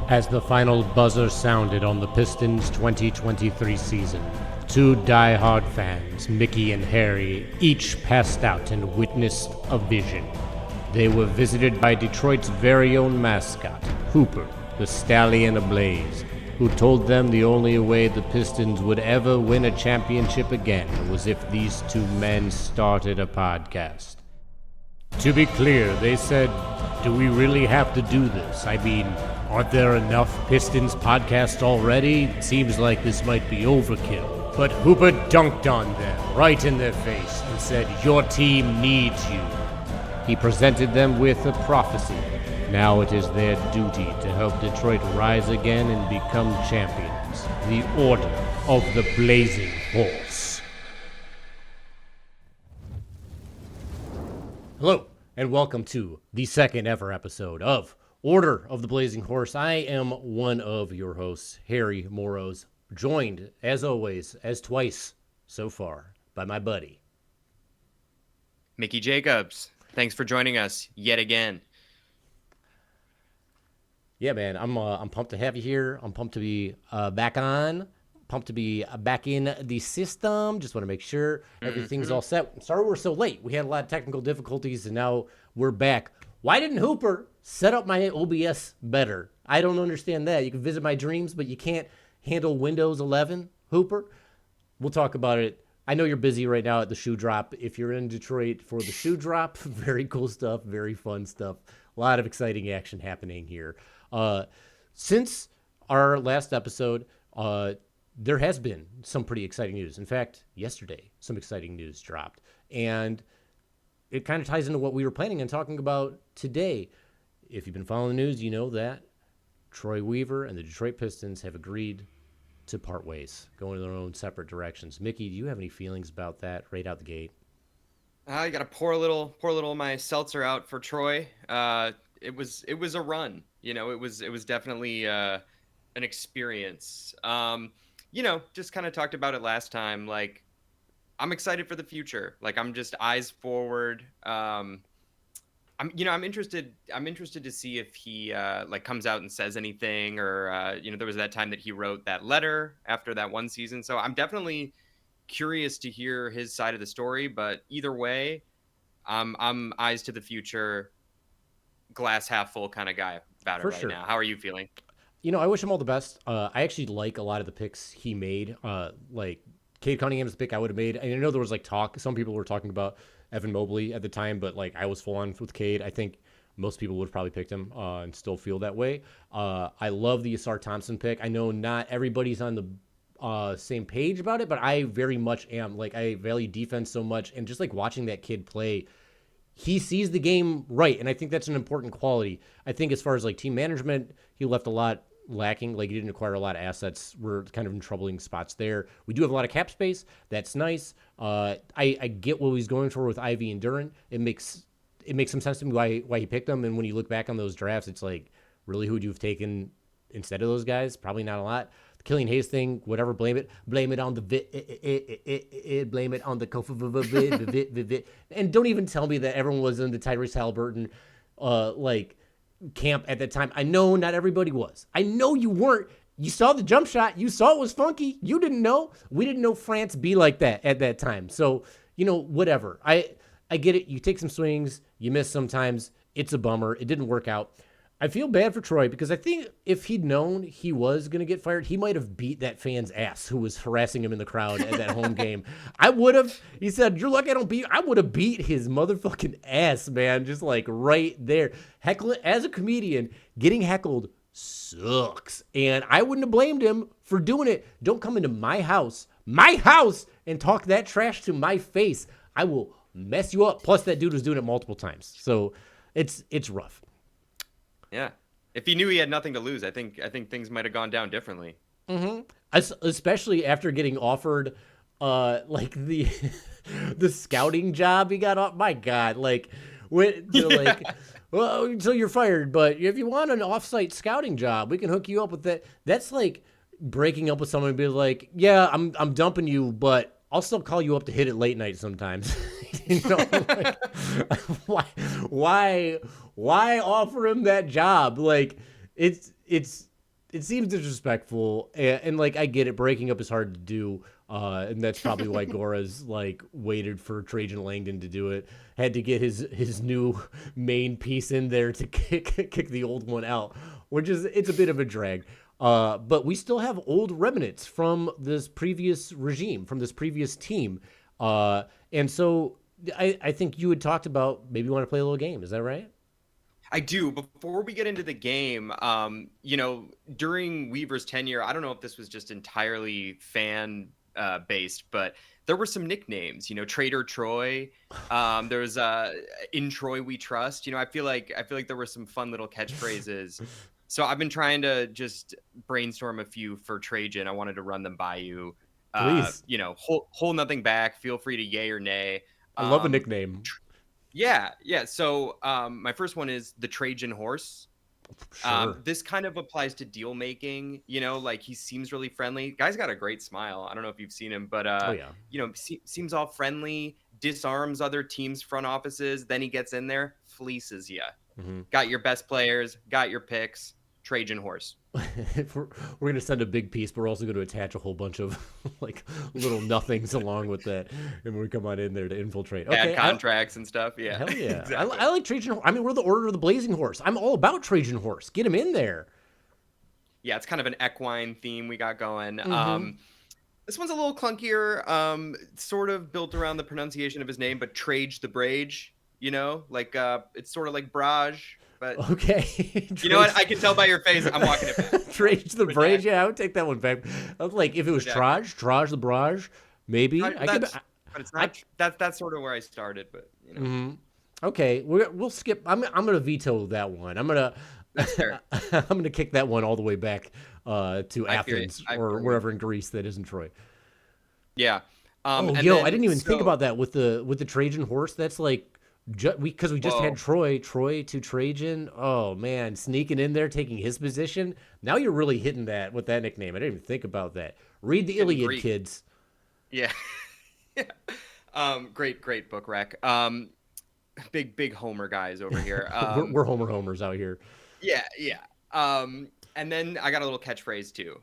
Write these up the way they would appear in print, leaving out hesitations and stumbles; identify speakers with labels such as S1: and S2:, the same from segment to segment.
S1: As the final buzzer sounded on the Pistons' 2023 season, two die-hard fans, Mickey and Harry, each passed out and witnessed a vision. They were visited by Detroit's very own mascot, Hooper, the stallion ablaze, who told them the only way the Pistons would ever win a championship again was if these two men started a podcast. To be clear, they said, do we really have to do this? I mean, aren't there enough Pistons podcasts already? It seems like this might be overkill. But Hooper dunked on them, right in their face, and said, your team needs you. He presented them with a prophecy. Now it is their duty to help Detroit rise again and become champions. The Order of the Blazing Horse. Hello, and welcome to the second ever episode of Order of the Blazing Horse. I am one of your hosts, Harry Morrows, joined, as always, as twice so far, by my buddy,
S2: Mickey Jacobs. Thanks for joining us yet again.
S1: Yeah, man, I'm pumped to have you here. I'm pumped to be back on. Pumped to be back in the system. Just want to make sure everything's all set. Sorry we're so late. We had a lot of technical difficulties, and now we're back. Why didn't Hooper set up my OBS better? I don't understand that. You can visit my dreams, but you can't handle Windows 11, Hooper. We'll talk about it. I know you're busy right now at the shoe drop. If you're in Detroit for the shoe drop, very cool stuff, very fun stuff. A lot of exciting action happening here. Since our last episode, there has been some pretty exciting news. In fact, yesterday, some exciting news dropped. And it kind of ties into what we were planning on talking about today. If you've been following the news, you know that Troy Weaver and the Detroit Pistons have agreed to part ways, go in their own separate directions. Mickey, do you have any feelings about that right out the gate?
S2: I got to pour a little of my seltzer out for Troy. It was a run. You know, it was definitely an experience. Just kind of talked about it last time. Like, I'm excited for the future. Like, I'm just eyes forward. I'm interested to see if he comes out and says anything, or there was that time that he wrote that letter after that one season. So I'm definitely curious to hear his side of the story. But either way, I'm eyes to the future, glass half full kind of guy about it right now. How are you feeling?
S1: I wish him all the best. I actually like a lot of the picks he made. Like Cade Cunningham's pick I would have made. And I know there was talk. Some people were talking about Evan Mobley at the time, but I was full on with Cade. I think most people would have probably picked him and still feel that way. I love the Asar Thompson pick. I know not everybody's on the same page about it, but I very much am. I value defense so much, and just watching that kid play, he sees the game right, and I think that's an important quality. I think as far as team management, he left a lot lacking. He didn't acquire a lot of assets. We're kind of in troubling spots there. We do have a lot of cap space. That's nice. I get what he's going for with Ivy and Duren. It makes some sense to me why he picked them. And when you look back on those drafts, it's really who would you have taken instead of those guys? Probably not a lot. The Killian Hayes thing, whatever, blame it on the blame it on the COVID. And don't even tell me that everyone was in the Tyrese Halliburton camp at that time. I know not everybody was. I know you weren't. You saw the jump shot. You saw it was funky. You didn't know. We didn't know France be like that at that time. So, whatever. I get it. You take some swings. You miss sometimes. It's a bummer. It didn't work out. I feel bad for Troy because I think if he'd known he was going to get fired, he might have beat that fan's ass who was harassing him in the crowd at that home game. I would have. He said, you're lucky I don't beat. I would have beat his motherfucking ass, man. Just right there. Heckling, as a comedian, getting heckled sucks. And I wouldn't have blamed him for doing it. Don't come into my house, and talk that trash to my face. I will mess you up. Plus, that dude was doing it multiple times. So it's rough.
S2: Yeah. If he knew he had nothing to lose, I think things might have gone down differently.
S1: Mm-hmm. Especially after getting offered the the scouting job he got off. My God, when they're well, until you're fired, but if you want an off-site scouting job, we can hook you up with that. That's breaking up with someone and be like, yeah, I'm dumping you, but I'll still call you up to hit it late night sometimes. Why offer him that job? It's it seems disrespectful, and like I get it, breaking up is hard to do, and that's probably why Gora's like waited for Trajan Langdon to do it. Had to get his new main piece in there to kick the old one out, which is it's a bit of a drag. But we still have old remnants from this previous regime, from this previous team, and so I think you had talked about maybe you want to play a little game. Is that right?
S2: I do. Before we get into the game, during Weaver's tenure, I don't know if this was just entirely fan based, but there were some nicknames. Trader Troy. There was In Troy We Trust. I feel like there were some fun little catchphrases. So I've been trying to just brainstorm a few for Trajan. I wanted to run them by you.
S1: Please.
S2: Hold nothing back. Feel free to yay or nay.
S1: I love a
S2: Um,
S1: nickname.
S2: Yeah, yeah. So my first one is the Trajan horse.
S1: Sure.
S2: This kind of applies to deal making. Like he seems really friendly. Guy's got a great smile. I don't know if you've seen him, but
S1: Oh yeah.
S2: seems all friendly. Disarms other teams' front offices. Then he gets in there, fleeces you.
S1: Hmm.
S2: Got your best players. Got your picks. Trajan horse.
S1: We're gonna send a big piece, but we're also gonna attach a whole bunch of like little nothings along with that, and we come on in there to infiltrate.
S2: Add
S1: Okay,
S2: contracts and stuff. Yeah,
S1: hell yeah,
S2: exactly.
S1: I like Trajan. I mean, we're the Order of the Blazing Horse. I'm all about Trajan Horse. Get him in there.
S2: Yeah, it's kind of an equine theme we got going.
S1: Mm-hmm.
S2: This one's a little clunkier, sort of built around the pronunciation of his name, but Trage the Brage, it's sort of like Braj, but
S1: Okay.
S2: you know what? I can tell by your face. I'm walking it back.
S1: Trage the
S2: But
S1: Brage. Yeah, I would take that one back. I was like, if it was
S2: exactly.
S1: Traj the Braj, maybe
S2: Right,
S1: I could.
S2: but it's
S1: I
S2: not. That's sort of where I started, but
S1: hmm Okay, we'll skip. I'm gonna veto that one. I'm gonna
S2: that's fair.
S1: I'm gonna kick that one all the way back to
S2: I feel you.
S1: Athens
S2: I
S1: or
S2: feel you.
S1: wherever in Greece that isn't Troy.
S2: Yeah.
S1: Oh,
S2: And
S1: yo, I
S2: then
S1: didn't even think
S2: so
S1: about that with the Trajan horse. That's like because we just had
S2: whoa.
S1: Troy to Trajan. Oh man, sneaking in there, taking his position. Now you're really hitting that with that nickname. I didn't even think about that. Read the
S2: Getting
S1: Iliad,
S2: Greek.
S1: kids.
S2: Yeah. Yeah. Great book rec. Big Homer guys over here.
S1: We're homers out here.
S2: Yeah, yeah. And then I got a little catchphrase too.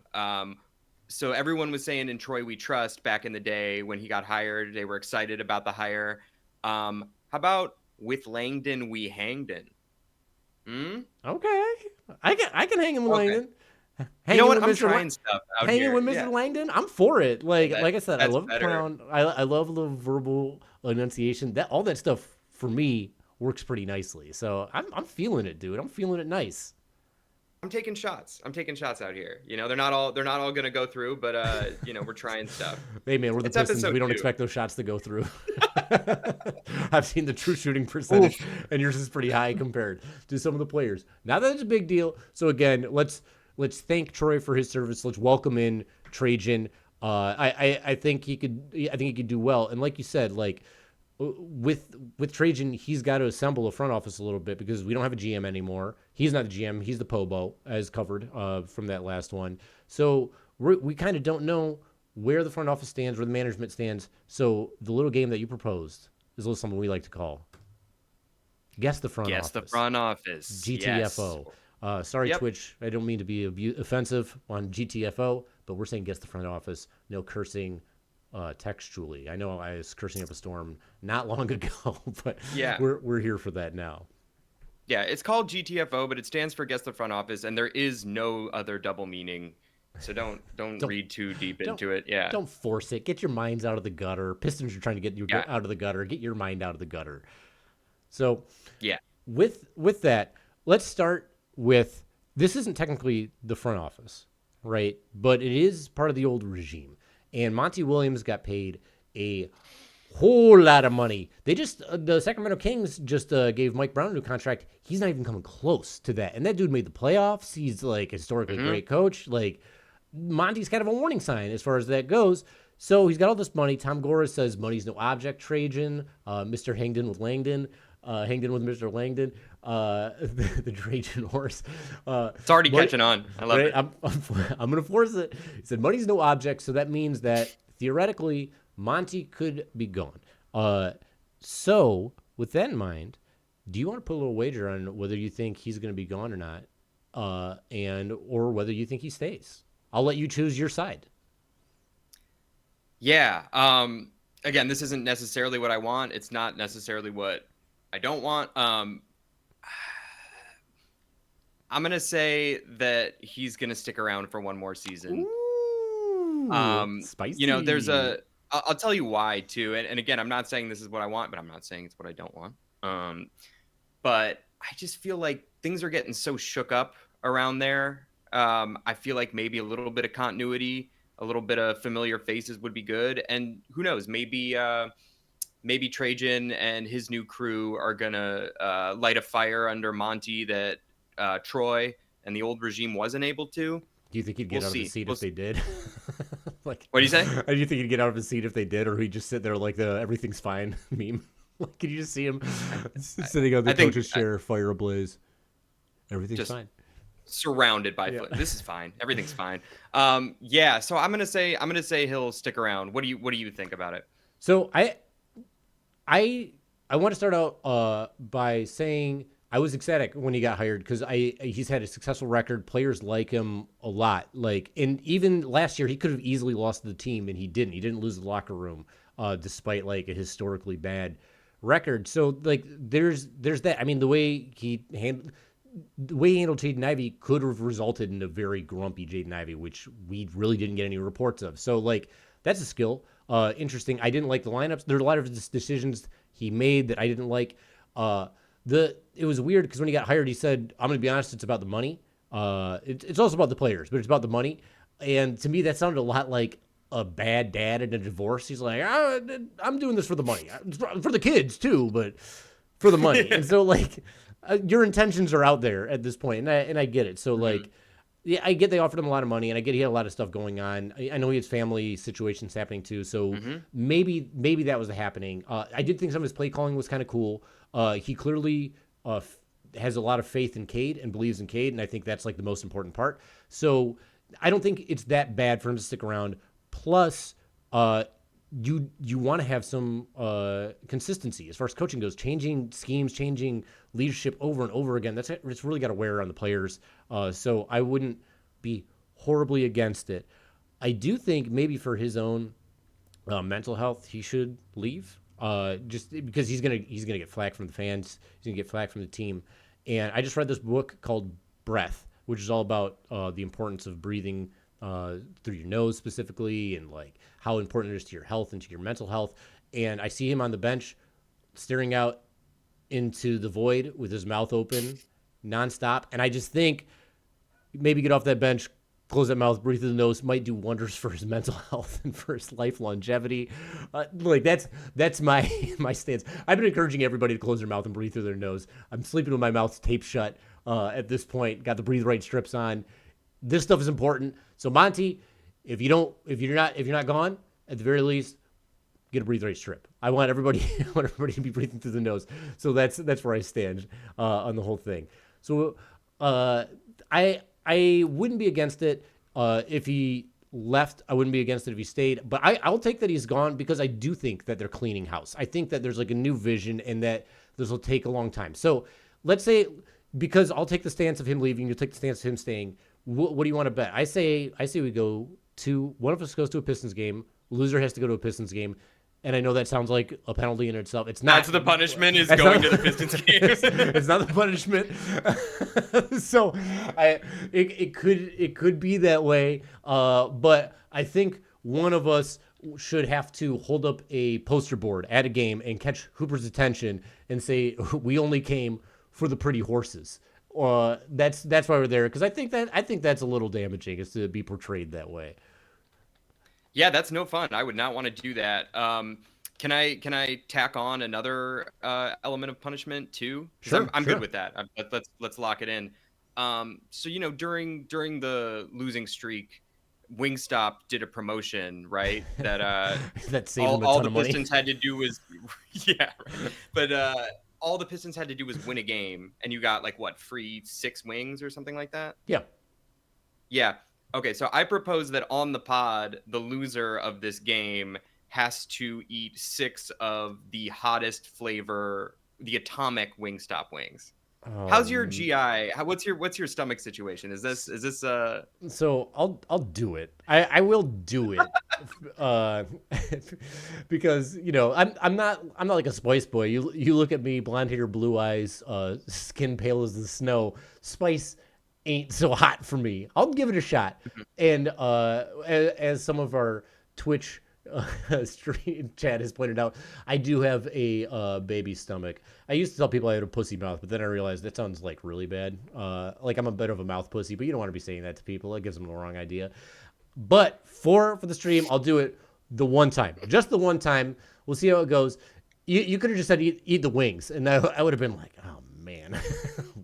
S2: So everyone was saying in Troy We Trust back in the day when he got hired, they were excited about the hire. How about with Langdon we hanged in? Hmm?
S1: Okay, I can hang him with
S2: Okay.
S1: Langdon.
S2: You know
S1: Hanging
S2: what?
S1: with
S2: I'm
S1: Mr.
S2: trying stuff out
S1: Hanging
S2: here.
S1: with
S2: Yeah.
S1: Mr. Langdon, I'm for it. Like
S2: That
S1: like I said, I
S2: that's
S1: love
S2: better.
S1: clown. I love the verbal enunciation. That all that stuff for me works pretty nicely. So I'm feeling it, dude. I'm feeling it nice.
S2: I'm taking shots. I'm taking shots out here. They're not all gonna go through, but we're trying stuff.
S1: Hey man, we're the
S2: It's
S1: Pistons.
S2: episode
S1: We don't
S2: two.
S1: expect those shots to go through. I've seen the true shooting percentage,
S2: Oof.
S1: and yours is pretty high compared to some of the players. Now that it's a big deal. So again, let's thank Troy for his service. Let's welcome in Trajan. I think he could. I think he could do well. And like you said, like with Trajan, he's got to assemble a front office a little bit because we don't have a GM anymore. He's not the GM. He's the Pobo, as covered from that last one. So we kind of don't know where the front office stands, where the management stands. So the little game that you proposed is a little something we like to call Guess the Front
S2: Guess the
S1: Office,
S2: front office. Yes.
S1: GTFO. Sorry,
S2: Yep.
S1: Twitch. I don't mean to be offensive on GTFO, but we're saying Guess the Front Office. No cursing textually. I know I was cursing up a storm not long ago, but
S2: Yeah.
S1: we're here for that now.
S2: Yeah. It's called GTFO, but it stands for Guess the front office, and there is no other double meaning. So don't
S1: Don't
S2: read too deep
S1: don't
S2: into it. Yeah.
S1: don't force it. Get your minds out of the gutter. Pistons are trying to get you
S2: Yeah.
S1: out of the gutter. Get your mind out of the gutter. So
S2: Yeah.
S1: with that, let's start with this isn't technically the front office, right? But it is part of the old regime. And Monty Williams got paid a whole lot of money. They just the Sacramento Kings just gave Mike Brown a new contract. He's not even coming close to that. And that dude made the playoffs. He's like a historically
S2: Mm-hmm.
S1: great coach. Like Monty's kind of a warning sign as far as that goes. So he's got all this money. Tom Gora says money's no object. Trajan, Mr. Hangdon with Langdon, Hangdon with Mr. Langdon, the Trajan horse.
S2: It's already
S1: Money-
S2: catching on. I love
S1: right?
S2: it.
S1: I'm going to force it. He said money's no object, so that means that theoretically Monty could be gone. So with that in mind, do you want to put a little wager on whether you think he's going to be gone or not? or whether you think he stays. I'll let you choose your side.
S2: Yeah. Again, this isn't necessarily what I want. It's not necessarily what I don't want. I'm gonna say that he's gonna stick around for one more season.
S1: Ooh,
S2: There's
S1: spicy.
S2: I'll tell you why too. And again, I'm not saying this is what I want, but I'm not saying it's what I don't want. But I just feel like things are getting so shook up around there. I feel like maybe a little bit of continuity, a little bit of familiar faces would be good. And who knows, maybe Trajan and his new crew are gonna light a fire under Monty that Troy and the old regime wasn't able to.
S1: Do you think he'd
S2: We'll
S1: get out of his
S2: see.
S1: seat if they did? Like,
S2: What do you say?
S1: do you think he'd get out of his seat if they did, or he'd just sit there like the "everything's fine" meme? Like, can you just see him sitting on the coach's chair, fire ablaze? Everything's fine.
S2: Surrounded by foot. This is fine. Everything's fine. Yeah. So I'm gonna say he'll stick around. What do you think about it?
S1: So I want to start out by saying I was ecstatic when he got hired because he's had a successful record. Players like him a lot. Like, and even last year he could have easily lost the team, and he didn't. He didn't lose the locker room despite like a historically bad record. So like there's that. I mean, the way he handled Jaden Ivey could have resulted in a very grumpy Jaden Ivey, which we really didn't get any reports of. So like that's a skill. Interesting. I didn't like the lineups. There are a lot of decisions he made that I didn't like. It was weird because when he got hired, he said, "I'm going to be honest, it's about the money. It's also about the players, but it's about the money." And to me, that sounded a lot like a bad dad in a divorce. He's like, "I'm doing this for the money, for the kids too, but for the money." And so like, your intentions are out there at this point, and I get it. So like, yeah, I get they offered him a lot of money, and I get he had a lot of stuff going on. I know he has family situations happening too, so maybe that was happening. I did think some of his play calling was kind of cool. He clearly has a lot of faith in Cade and believes in Cade, and I think that's like the most important part. So I don't think it's that bad for him to stick around. Plus, you want to have some consistency as far as coaching goes. Changing schemes, changing leadership over and over again. It's really got to wear on the players. So I wouldn't be horribly against it. I do think maybe for his own mental health, he should leave. Just because he's gonna get flack from the fans, he's gonna get flack from the team. And I just read this book called Breath, which is all about the importance of breathing through your nose specifically, and like how important it is to your health and to your mental health. And I see him on the bench staring out into the void with his mouth open nonstop. And I just think maybe get off that bench, close that mouth, breathe through the nose, might do wonders for his mental health and for his life longevity. Like that's my stance. I've been encouraging everybody to close their mouth and breathe through their nose. I'm sleeping with my mouth taped shut at this point. Got the breathe right strips on. This stuff is important. So Monty, if you're not gone, at the very least, get a breathe right strip. I want everybody to be breathing through the nose. So that's where I stand on the whole thing. So I wouldn't be against it if he left. I wouldn't be against it if he stayed. But I'll take that he's gone because I do think that they're cleaning house. I think that there's like a new vision and that this will take a long time. So let's say, because I'll take the stance of him leaving, you'll take the stance of him staying. What do you want to bet? I say we go to, one of us goes to a Pistons game. Loser has to go to a Pistons game. And I know that sounds like a penalty in itself. It's not.
S2: That's the punishment, is going to the Pistons games.
S1: It's not the punishment. So it could be that way. But I think one of us should have to hold up a poster board at a game and catch Hooper's attention and say, "We only came for the pretty horses." That's why we're there, because I think that's a little damaging, is to be portrayed that way.
S2: Yeah, that's no fun. I would not want to do that. Can I tack on another element of punishment too?
S1: Sure,
S2: I'm
S1: sure.
S2: good with that. Let's lock it in. So during the losing streak, Wingstop did a promotion, right? That
S1: that saved him a
S2: all
S1: ton
S2: the
S1: of money.
S2: Pistons had to do was yeah, right. But all the Pistons had to do was win a game, and you got like what, free 6 wings or something like that?
S1: Yeah.
S2: Yeah. Okay, so I propose that on the pod, the loser of this game has to eat 6 of the hottest flavor, the atomic Wingstop wings. How's your
S1: Um,
S2: GI? What's your stomach situation? Is this
S1: so I'll do it. I will do it. Uh, because I'm not like a spice boy. You look at me, blonde hair, blue eyes, skin pale as the snow. Spice ain't so hot for me. I'll give it a shot. And as some of our Twitch stream chat has pointed out, I do have a baby stomach. I used to tell people I had a pussy mouth, but then I realized that sounds like really bad. Like I'm a bit of a mouth pussy, but you don't want to be saying that to people. It gives them the wrong idea. But for the stream, I'll do it the one time, just the one time. We'll see how it goes. You could have just said eat the wings, and I would have been like, oh man,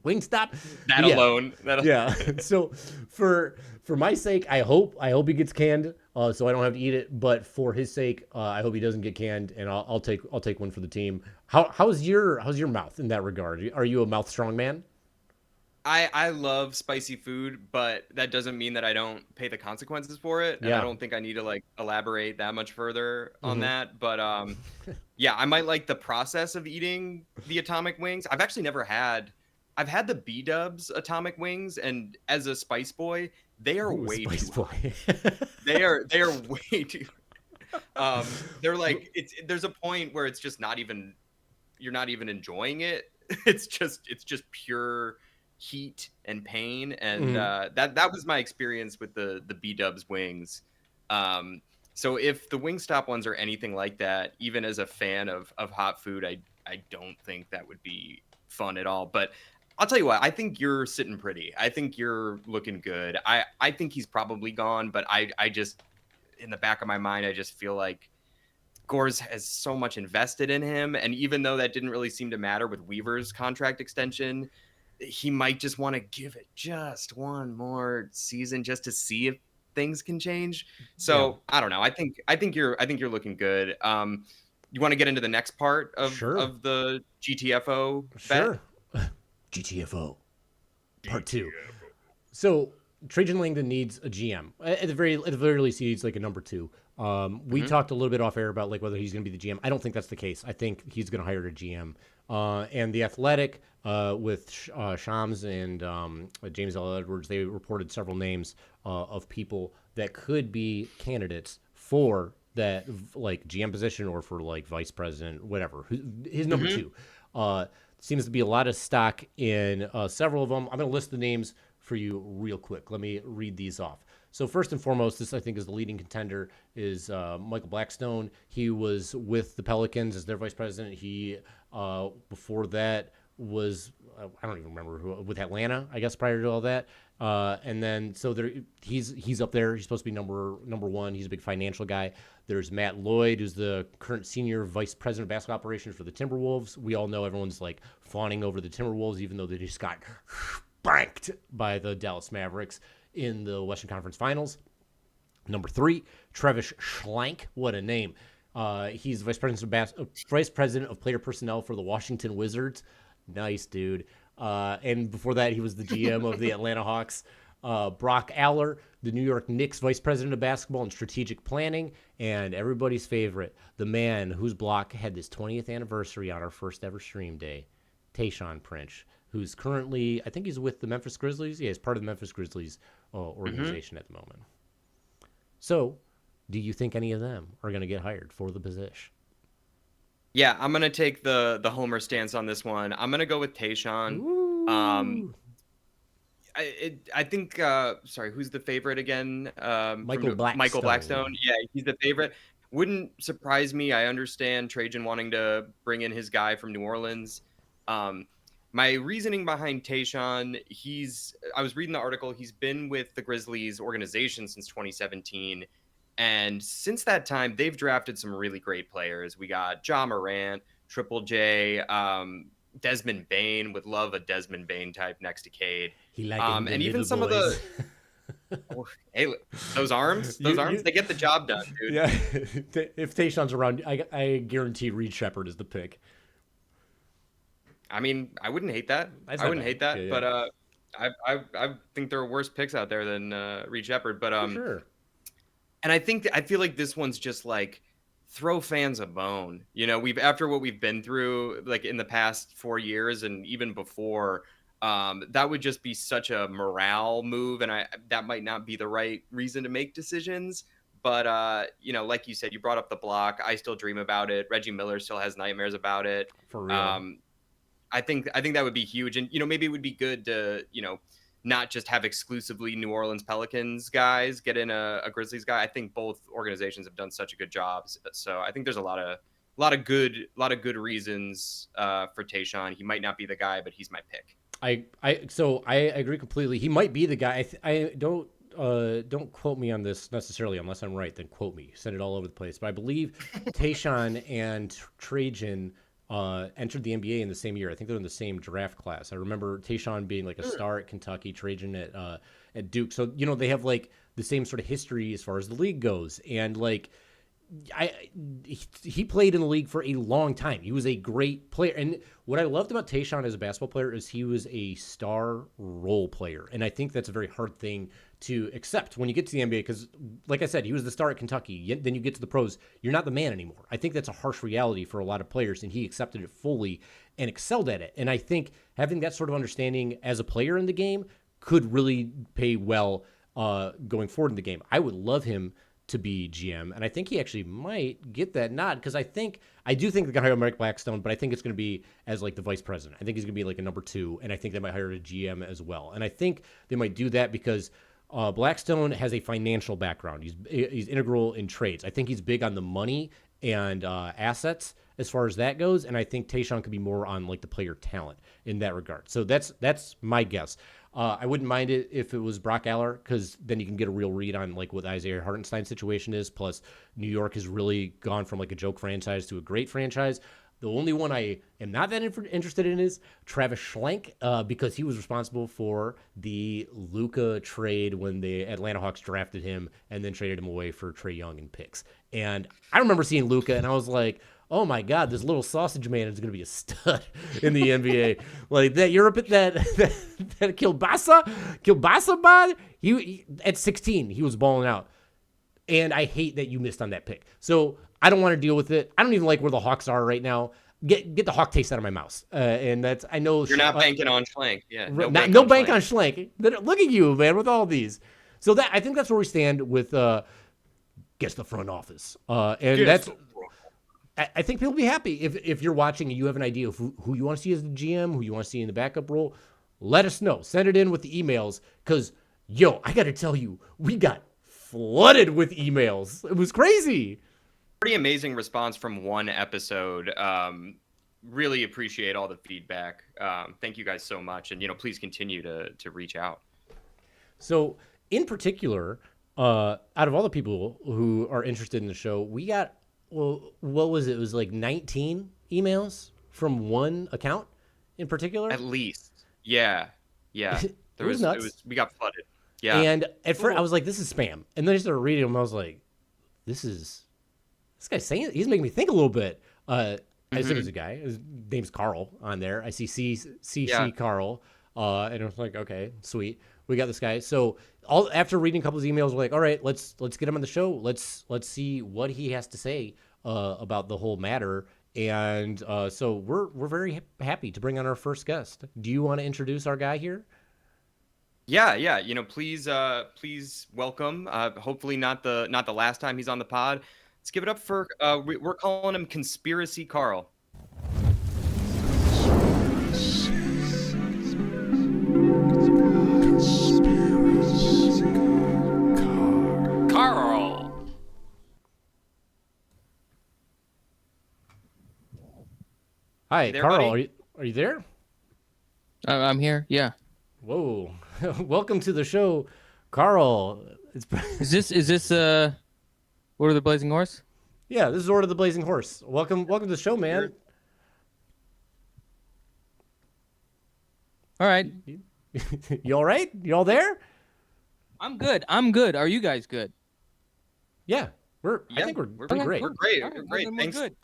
S1: Wingstop.
S2: that
S1: But yeah,
S2: alone? That
S1: yeah. So for my sake, I hope he gets canned, so I don't have to eat it. But for his sake, I hope he doesn't get canned, and I'll take one for the team. How's your mouth in that regard? Are you a mouth strong man?
S2: I love spicy food, but that doesn't mean that I don't pay the consequences for it, and I
S1: Yeah.
S2: don't think I need to like elaborate that much further on
S1: Hmm.
S2: that. But yeah, I might like the process of eating the atomic wings. I've had the B Dubs atomic wings, and as a spice boy, they are
S1: Ooh,
S2: way too
S1: spice
S2: hot.
S1: boy.
S2: They are way too. They're like there's a point where it's just not even you're not even enjoying it. It's just pure heat and pain, and
S1: Mhm.
S2: that was my experience with the B Dubs wings. So if the Wingstop ones are anything like that, even as a fan of hot food, I don't think that would be fun at all. But I'll tell you what, I think you're sitting pretty. I think you're looking good. I think he's probably gone, but I just in the back of my mind, I just feel like Gores has so much invested in him. And even though that didn't really seem to matter with Weaver's contract extension, he might just want to give it just one more season just to see if things can change.
S1: Yeah.
S2: So I don't know. I think you're looking good. You want to get into the next part of
S1: Sure.
S2: of the GTFO bet?
S1: Sure. GTFO Part Two. So Trajan Langdon needs a GM. At the very least, he needs like a number two. We
S2: Hmm.
S1: talked a little bit off air about like whether he's going to be the GM. I don't think that's the case. I think he's going to hire a GM. And the Athletic with Shams and James L. Edwards, they reported several names of people that could be candidates for that like GM position or for like vice president, whatever. His number
S2: Hmm.
S1: two. Seems to be a lot of stock in several of them. I'm going to list the names for you real quick. Let me read these off. So first and foremost, this I think is the leading contender is Michael Blackstone. He was with the Pelicans as their vice president. He before that was I don't even remember who with Atlanta, I guess prior to all that. And then so there he's up there. He's supposed to be number one. He's a big financial guy. There's Matt Lloyd, who's the current senior vice president of basketball operations for the Timberwolves. We all know everyone's like fawning over the Timberwolves, even though they just got spanked by the Dallas Mavericks in the Western Conference Finals. Number three, Trevish Schlank. What a name. He's vice president of player personnel for the Washington Wizards. Nice, dude. And before that, he was the GM of the Atlanta Hawks. Brock Aller, the New York Knicks vice president of basketball and strategic planning. And everybody's favorite, the man whose block had this 20th anniversary on our first ever stream day, Tayshaun Prince, who's currently, I think he's with the Memphis Grizzlies. Yeah, he's part of the Memphis Grizzlies
S2: Hmm.
S1: organization at the moment. So, do you think any of them are going to get hired for the position?
S2: Yeah, I'm gonna take the Homer stance on this one. I'm gonna go with Tayshaun. Um,
S1: Ooh.
S2: I think sorry, who's the favorite again?
S1: Michael
S2: Michael
S1: Blackstone.
S2: Blackstone. Yeah, he's the favorite. Wouldn't surprise me. I understand Trajan wanting to bring in his guy from New Orleans. Um, my reasoning behind Tayshaun, I was reading the article. He's been with the Grizzlies organization since 2017, and since that time, they've drafted some really great players. We got Ja Morant, Triple J, Desmond Bain. Would love a Desmond Bain type next to Cade.
S1: He liking the
S2: And even
S1: little
S2: some of the
S1: boys.
S2: oh, hey,
S1: you,
S2: those arms,
S1: you,
S2: they get the job done, dude.
S1: yeah. If Tayshaun's around, I guarantee Reed Shepard is the pick.
S2: I mean, I wouldn't hate that.
S1: That's
S2: I
S1: not
S2: wouldn't
S1: bad.
S2: hate
S1: Yeah,
S2: that,
S1: yeah.
S2: but I think there are worse picks out there than Reed Shepard. But
S1: For sure.
S2: and I feel like this one's just like throw fans a bone. You know, we've after what we've been through, like in the past 4 years and even before, that would just be such a morale move, and that might not be the right reason to make decisions. But you know, like you said, you brought up the block. I still dream about it. Reggie Miller still has nightmares about it.
S1: For real.
S2: Um, I think that would be huge, and you know, maybe it would be good to, you know, not just have exclusively New Orleans Pelicans guys get in a Grizzlies guy. I think both organizations have done such a good job. So I think there's a lot of good reasons for Tayshaun. He might not be the guy, but he's my pick.
S1: I agree completely. He might be the guy. I don't quote me on this necessarily unless I'm right. Then quote me. Send it all over the place. But I believe Tayshaun and Trajan entered the NBA in the same year. I think they're in the same draft class. I remember Tayshaun being like a star at Kentucky, Trajan at Duke. So you know they have like the same sort of history as far as the league goes, and like. He played in the league for a long time. He was a great player. And what I loved about Tayshaun as a basketball player is he was a star role player. And I think that's a very hard thing to accept when you get to the NBA because, like I said, he was the star at Kentucky. Then you get to the pros, you're not the man anymore. I think that's a harsh reality for a lot of players, and he accepted it fully and excelled at it. And I think having that sort of understanding as a player in the game could really pay well going forward in the game. I would love him to be GM, and I think he actually might get that nod because I do think they're gonna hire Mike Blackstone, but I think it's gonna be as like the vice president. I think he's gonna be like a number 2, and I think they might hire a GM as well. And I think they might do that because Blackstone has a financial background. He's integral in trades. I think he's big on the money and assets as far as that goes, and I think Tayshaun could be more on like the player talent in that regard. So that's my guess. I wouldn't mind it if it was Brock Aller because then you can get a real read on like what Isaiah Hartenstein's situation is. Plus, New York has really gone from like a joke franchise to a great franchise. The only one I am not that interested in is Travis Schlenk because he was responsible for the Luka trade when the Atlanta Hawks drafted him and then traded him away for Trae Young and picks. And I remember seeing Luka and I was like, oh my God, this little sausage man is going to be a stud in the NBA. Like that Europe, that Kilbasa bod, he at 16, he was balling out. And I hate that you missed on that pick. So I don't want to deal with it. I don't even like where the Hawks are right now. Get the Hawk taste out of my mouth. And that's, I know.
S2: You're not banking on Schlenk. Yeah.
S1: No bank on Schlenk. Look at you, man, with all these. So I think that's where we stand with guess the front office. And that's, I think people will be happy if you're watching and you have an idea of who you want to see as the GM, who you want to see in the backup role. Let us know. Send it in with the emails because, I got to tell you, we got flooded with emails. It was crazy.
S2: Pretty amazing response from one episode. Really appreciate all the feedback. Thank you guys so much. And, please continue to reach out.
S1: So in particular, out of all the people who are interested in the show, we got, what was it? It was like 19 emails from one account in particular.
S2: At least. Yeah.
S1: It was nuts.
S2: We got flooded. Yeah.
S1: And at first I was like, this is spam. And then I started reading them. I was like, this guy's saying it. He's making me think a little bit. I assume he's a guy. His name's Carl on there. I see CC Carl. And I was like, okay, sweet. We got this guy. So after reading a couple of emails, we're like, all right, let's get him on the show. Let's see what he has to say about the whole matter. And so we're very happy to bring on our first guest. Do you want to introduce our guy here?
S2: Yeah. Please welcome. Hopefully not the last time he's on the pod. Let's give it up for we're calling him Conspiracy Carl. Carl.
S1: Hi,
S2: there,
S1: Carl.
S2: buddy?
S1: Are you there?
S3: I'm here. Yeah.
S1: Whoa! Welcome to the show, Carl.
S3: Is this Order of the Blazing Horse?
S1: Yeah, this is Order of the Blazing Horse. Welcome to the show, man.
S3: All right.
S1: You all right? You all there?
S3: I'm good. Are you guys good?
S1: Yeah, I think we're pretty great.
S2: We're great.
S3: Right,
S2: We're great.
S3: Then
S2: Thanks.
S3: we're good.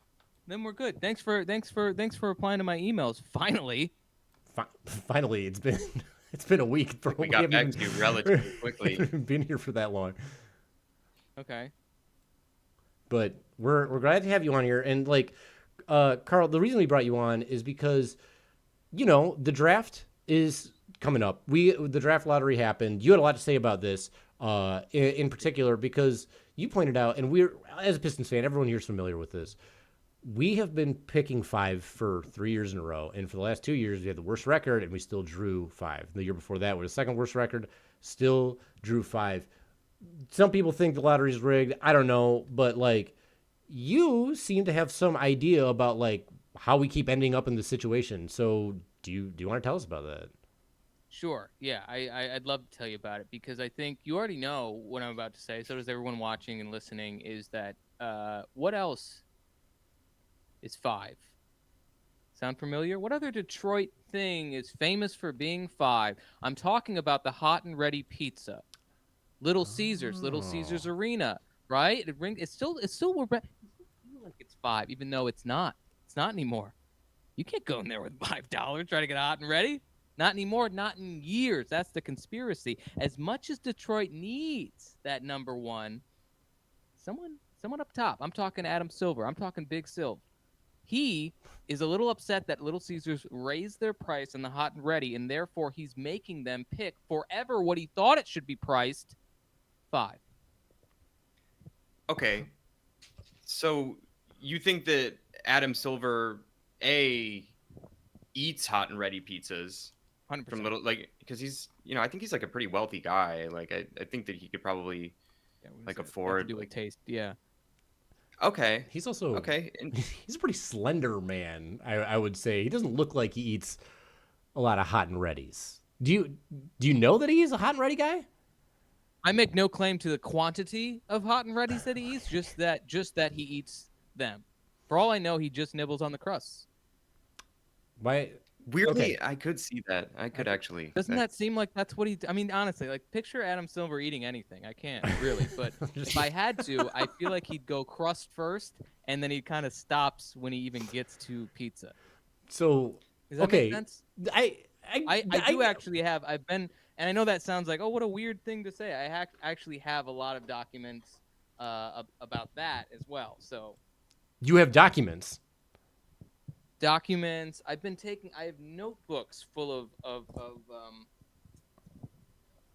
S3: Then we're good. Thanks for replying to my emails. Finally.
S1: Finally, it's been a week. Bro.
S2: We got back to you relatively quickly.
S1: Been here for that long.
S3: Okay.
S1: But we're glad to have you on here. And like, Carl, the reason we brought you on is because the draft is coming up. The draft lottery happened. You had a lot to say about this, in particular because you pointed out, and we're as a Pistons fan, everyone here is familiar with this. We have been picking 5 for 3 years in a row, and for the last 2 years, we had the worst record, and we still drew 5. The year before that, we had the second worst record, still drew 5. Some people think the lottery's rigged. I don't know, but like, you seem to have some idea about like how we keep ending up in this situation. So do you want to tell us about that?
S3: Sure. Yeah, I'd love to tell you about it because I think you already know what I'm about to say. So does everyone watching and listening. Is that what else is 5? Sound familiar? What other Detroit thing is famous for being 5? I'm talking about the hot and ready pizza, Little Caesars, Little Caesars
S1: Oh.
S3: Arena, right? It's still we're like it's 5, even though it's not. It's not anymore. You can't go in there with $5 try to get hot and ready. Not anymore. Not in years. That's the conspiracy. As much as Detroit needs that number one, someone up top. I'm talking Adam Silver. I'm talking Big Silv. He is a little upset that Little Caesars raised their price on the hot and ready, and therefore he's making them pick forever what he thought it should be priced, 5.
S2: Okay. So you think that Adam Silver eats hot and ready pizzas
S3: 100%.
S2: from little because he's I think he's like a pretty wealthy guy. Like I think that he could probably like afford
S3: to do with taste. Yeah.
S2: Okay.
S1: He's also
S2: Okay.
S1: he's a pretty slender man. I would say he doesn't look like he eats a lot of hot and readies. Do you know that he's a hot and ready guy?
S3: I make no claim to the quantity of hot and readies that he eats, just that he eats them. For all I know, he just nibbles on the crusts.
S1: Why?
S2: Weirdly,
S1: Okay.
S2: I could see that. I could actually.
S3: Doesn't that seem like that's what he? I mean, honestly, like picture Adam Silver eating anything. I can't really, but if I had to, I feel like he'd go crust first, and then he kind of stops when he even gets to pizza.
S1: So
S3: Does that
S1: okay,
S3: make sense?
S1: I
S3: do actually have. I've been, and I know that sounds like, oh, what a weird thing to say. I actually have a lot of documents about that as well. So
S1: You have documents.
S3: documents. I have notebooks full of let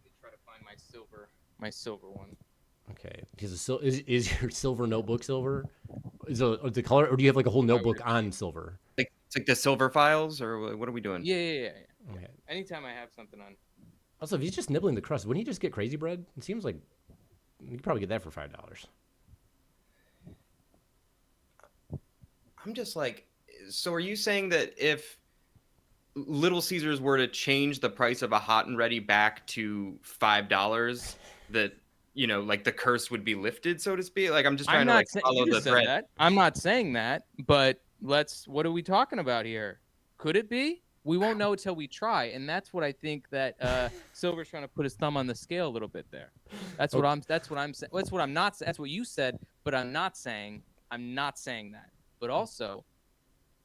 S3: me try to find my silver one.
S1: Okay. Is your silver notebook silver? Is the color, or do you have like a whole notebook on silver?
S2: Like it's like the silver files, or what are we doing?
S3: Yeah.
S1: Okay.
S3: Anytime I have something on.
S1: Also, if he's just nibbling the crust, wouldn't he just get crazy bread? It seems like you could probably get that for $5.
S2: I'm just like, so are you saying that if Little Caesars were to change the price of a hot and ready back to $5, that like the curse would be lifted, so to speak? Like I'm just trying to like follow the thread.
S3: That. I'm not saying that, but what are we talking about here? Could it be? We won't know until we try, and that's what I think that Silver's trying to put his thumb on the scale a little bit there. That's what I'm saying. That's what I'm not. That's what you said, but I'm not saying that. But also,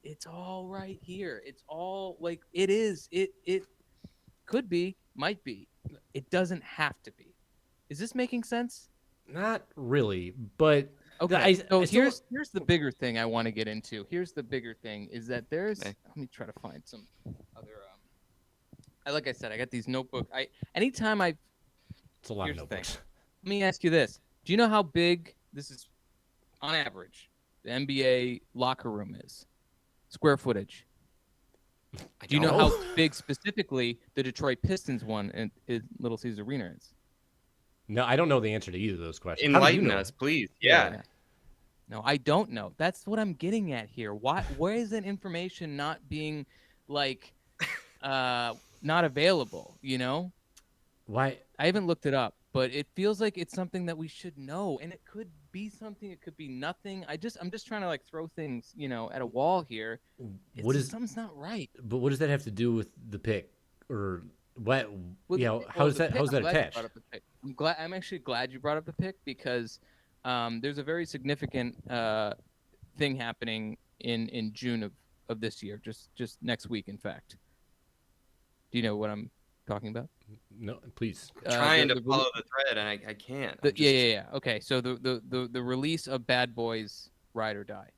S3: it's all right here. It's all like it is. It could be, might be. It doesn't have to be. Is this making sense?
S1: Not really, but
S3: okay. So here's the bigger thing I want to get into. Here's the bigger thing is that there's.
S2: Okay.
S3: Let me try to find some other. Like I said, I got these notebooks. Anytime I.
S1: it's a lot of
S3: Here's the thing.
S1: notebooks.
S3: Let me ask you this: do you know how big this is, on average, the NBA locker room is? Square footage. Do you know how big specifically the Detroit Pistons one in Little Caesars Arena is?
S1: No, I don't know the answer to either of those questions.
S2: Enlighten us, please. Yeah.
S3: No, I don't know. That's what I'm getting at here. Where is that information not being like not available,
S1: Why?
S3: I haven't looked it up, but it feels like it's something that we should know, and it could be something, it could be nothing. I'm just trying to like throw things, at a wall here. Something's not right.
S1: But what does that have to do with the pick, or what?
S3: Well,
S1: how's that attached?
S3: I'm actually glad you brought up the pick because there's a very significant thing happening in June of this year, just next week, in fact. Do you know what I'm talking about?
S1: No, please.
S2: Trying to follow the thread, and I can't.
S3: Yeah. Okay, so the release of Bad Boys Ride or Die.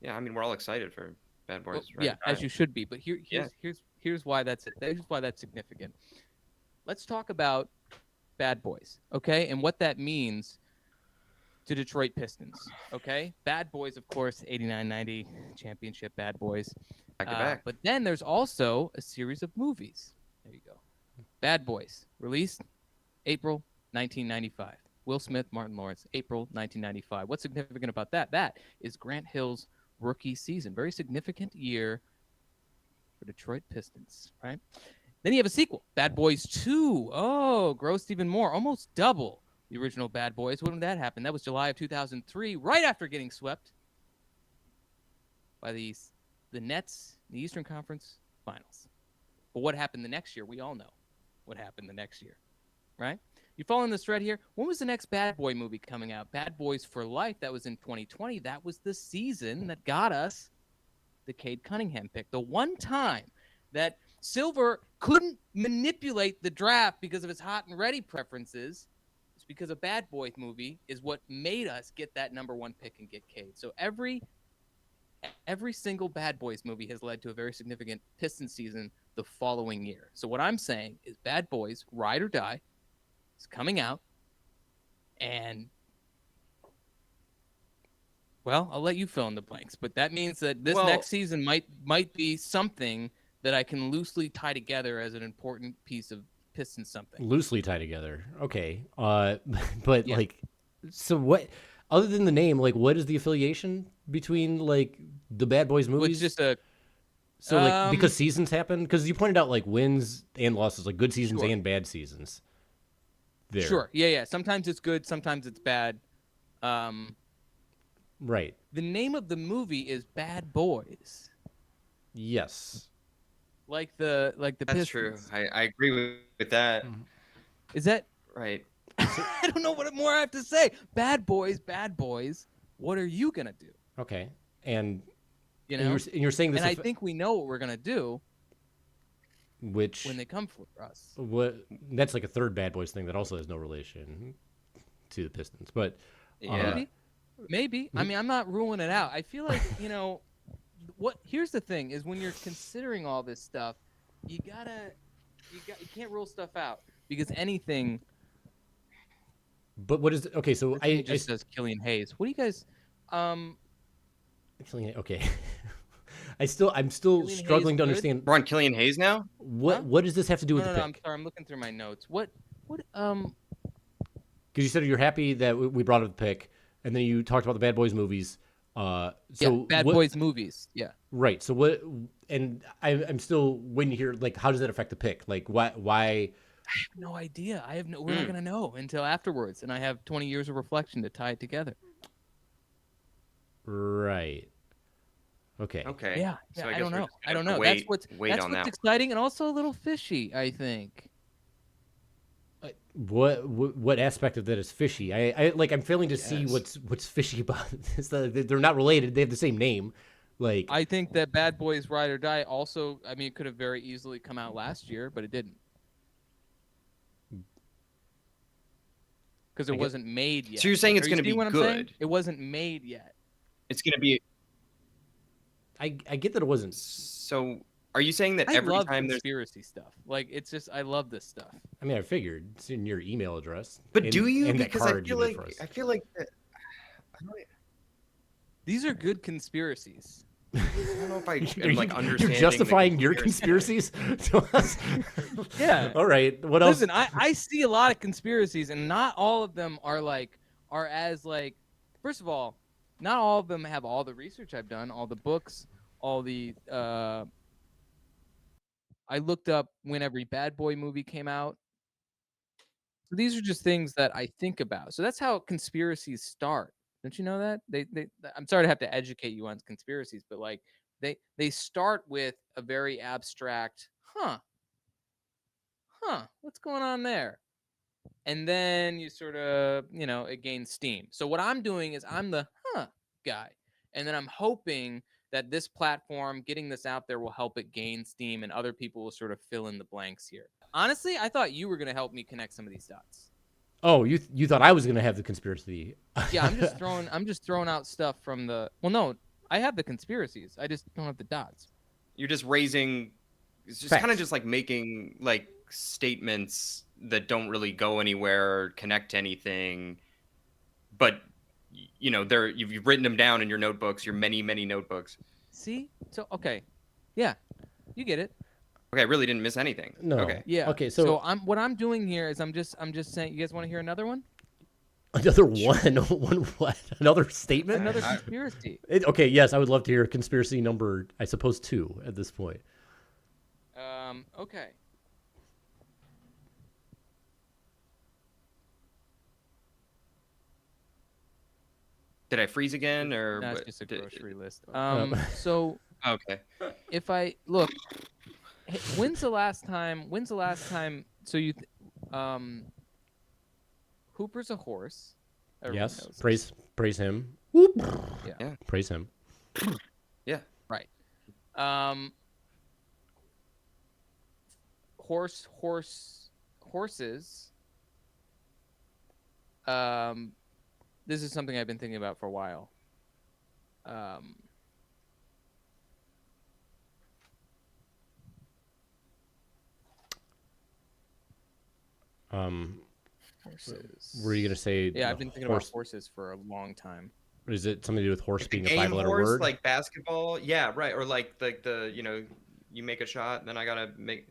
S2: Yeah, I mean, we're all excited for Bad Boys.
S3: Well, yeah, as you should be. But here's why that's significant. Let's talk about Bad Boys, okay, and what that means to Detroit Pistons. Okay, Bad Boys, of course, 89-90 championship Bad Boys.
S2: Back to back.
S3: But then there's also a series of movies. There you go. Bad Boys, released April 1995. Will Smith, Martin Lawrence, April 1995. What's significant about that? That is Grant Hill's rookie season. Very significant year for Detroit Pistons, right? Then you have a sequel, Bad Boys 2. Oh, grossed even more, almost double the original Bad Boys. When did that happen? That was July of 2003, right after getting swept by the Nets in the Eastern Conference Finals. But what happened the next year? We all know what happened the next year, right? You following this thread here? When was the next Bad Boy movie coming out? Bad Boys for Life. That was in 2020. That was the season that got us the Cade Cunningham pick. The one time that Silver couldn't manipulate the draft because of his hot and ready preferences is because a Bad Boys movie is what made us get that number one pick and get Cade. So every single Bad Boys movie has led to a very significant Pistons season the following year. So what I'm saying is Bad Boys Ride or Die is coming out, and well, I'll let you fill in the blanks, but that means that this next season might be something that I can loosely tie together as an important piece of Pistons something.
S1: Loosely tie together. Okay. But yeah. Like, so what, other than the name, like, what is the affiliation between, like, the Bad Boys movies?
S3: It's just
S1: like, because seasons happen? Because you pointed out, like, wins and losses, like, good seasons
S3: Sure.
S1: and bad seasons. There.
S3: Sure. Yeah. Sometimes it's good, sometimes it's bad.
S1: Right.
S3: The name of the movie is Bad Boys.
S1: Yes.
S3: Like the
S2: That's
S3: Pistons.
S2: true. I agree with that.
S3: Is that
S2: right?
S3: I don't know what more I have to say. Bad Boys. What are you gonna do?
S1: Okay. And
S3: you know,
S1: you're saying this,
S3: and I think we know what we're gonna do.
S1: Which
S3: when they come for us.
S1: What? That's like a third Bad Boys thing that also has no relation to the Pistons, but
S2: yeah.
S3: Maybe. I mean, I'm not ruling it out. I feel like, here's the thing is when you're considering all this stuff, you can't rule stuff out because anything.
S1: But what is okay? So I
S3: just says Killian Hayes. What do you guys?
S1: Okay. I'm still Killian struggling to understand.
S2: We're on Killian Hayes now.
S1: What does this have to do with the pick?
S3: I'm sorry. I'm looking through my notes. What
S1: Because you said you're happy that we brought up the pick. And then you talked about the Bad Boys movies.
S3: Bad Boys movies. Yeah.
S1: Right. So what? And I'm still waiting to hear, like, how does that affect the pick? Like, why? I
S3: have no idea. We're not gonna know until afterwards, and I have 20 years of reflection to tie it together.
S1: Right. Okay.
S3: Yeah. So I don't know. That's what's exciting and also a little fishy, I think.
S1: What aspect of that is fishy? I'm failing to see what's fishy about this. They're not related. They have the same name. Like,
S3: I think that Bad Boys Ride or Die also, I mean, it could have very easily come out last year, but it didn't. Because it wasn't made yet.
S2: So you're saying it's going to be good?
S3: It wasn't made yet.
S2: It's going to be.
S1: I get that it wasn't.
S2: So are you saying that every time there's
S3: conspiracy stuff? Like, it's just, I love this stuff.
S1: I mean, I figured it's in your email address.
S2: But do you?
S1: And
S2: because I feel like that,
S3: these are good conspiracies.
S2: I don't know if I am like understanding.
S1: You're justifying your conspiracies to us?
S3: Yeah.
S1: All right. What else?
S3: Listen, I see a lot of conspiracies, and not all of them are as first of all, not all of them have all the research I've done, all the books, all the I looked up when every Bad Boy movie came out. So these are just things that I think about. So that's how conspiracies start. Don't you know that? They I'm sorry to have to educate you on conspiracies, but like they start with a very abstract, what's going on there? And then you sort of, it gains steam. So what I'm doing is I'm the guy. And then I'm hoping that this platform, getting this out there, will help it gain steam, and other people will sort of fill in the blanks here. Honestly, I thought you were going to help me connect some of these dots.
S1: Oh, you thought I was gonna have the conspiracy?
S3: Yeah, I'm just throwing out stuff from the. Well, no, I have the conspiracies. I just don't have the dots.
S2: You're just raising. It's just
S1: Facts.
S2: kind of just like making like statements that don't really go anywhere or connect to anything, but you know you've written them down in your notebooks, your many notebooks.
S3: See? So okay, yeah, you get it.
S2: Okay, I really didn't miss anything.
S1: No.
S2: Okay.
S3: Yeah.
S1: Okay, so
S3: what I'm doing here is I'm just saying. You guys want to hear another one?
S1: another one, one what? Another statement?
S3: Another conspiracy.
S1: Okay, yes, I would love to hear conspiracy number, I suppose 2 at this point.
S3: Okay.
S2: Did I freeze again or
S3: That's
S2: what?
S3: just a
S2: Did-
S3: grocery list.
S1: Um,
S3: So
S2: Okay.
S3: if I look, when's the last time? So Hooper's a horse. Everyone
S1: Yes,
S3: knows this.
S1: praise him. Whoop.
S3: Yeah.
S1: Praise him.
S2: Yeah.
S3: Right. Horses. This is something I've been thinking about for a while. Horses.
S1: Were you gonna say?
S3: Yeah, I've been thinking about horses for a long time.
S1: Is it something to do with horse
S2: Like
S1: being
S2: the
S1: a
S2: game
S1: 5-letter
S2: horse,
S1: word?
S2: like basketball. Yeah, right. Or like the you make a shot, then I gotta make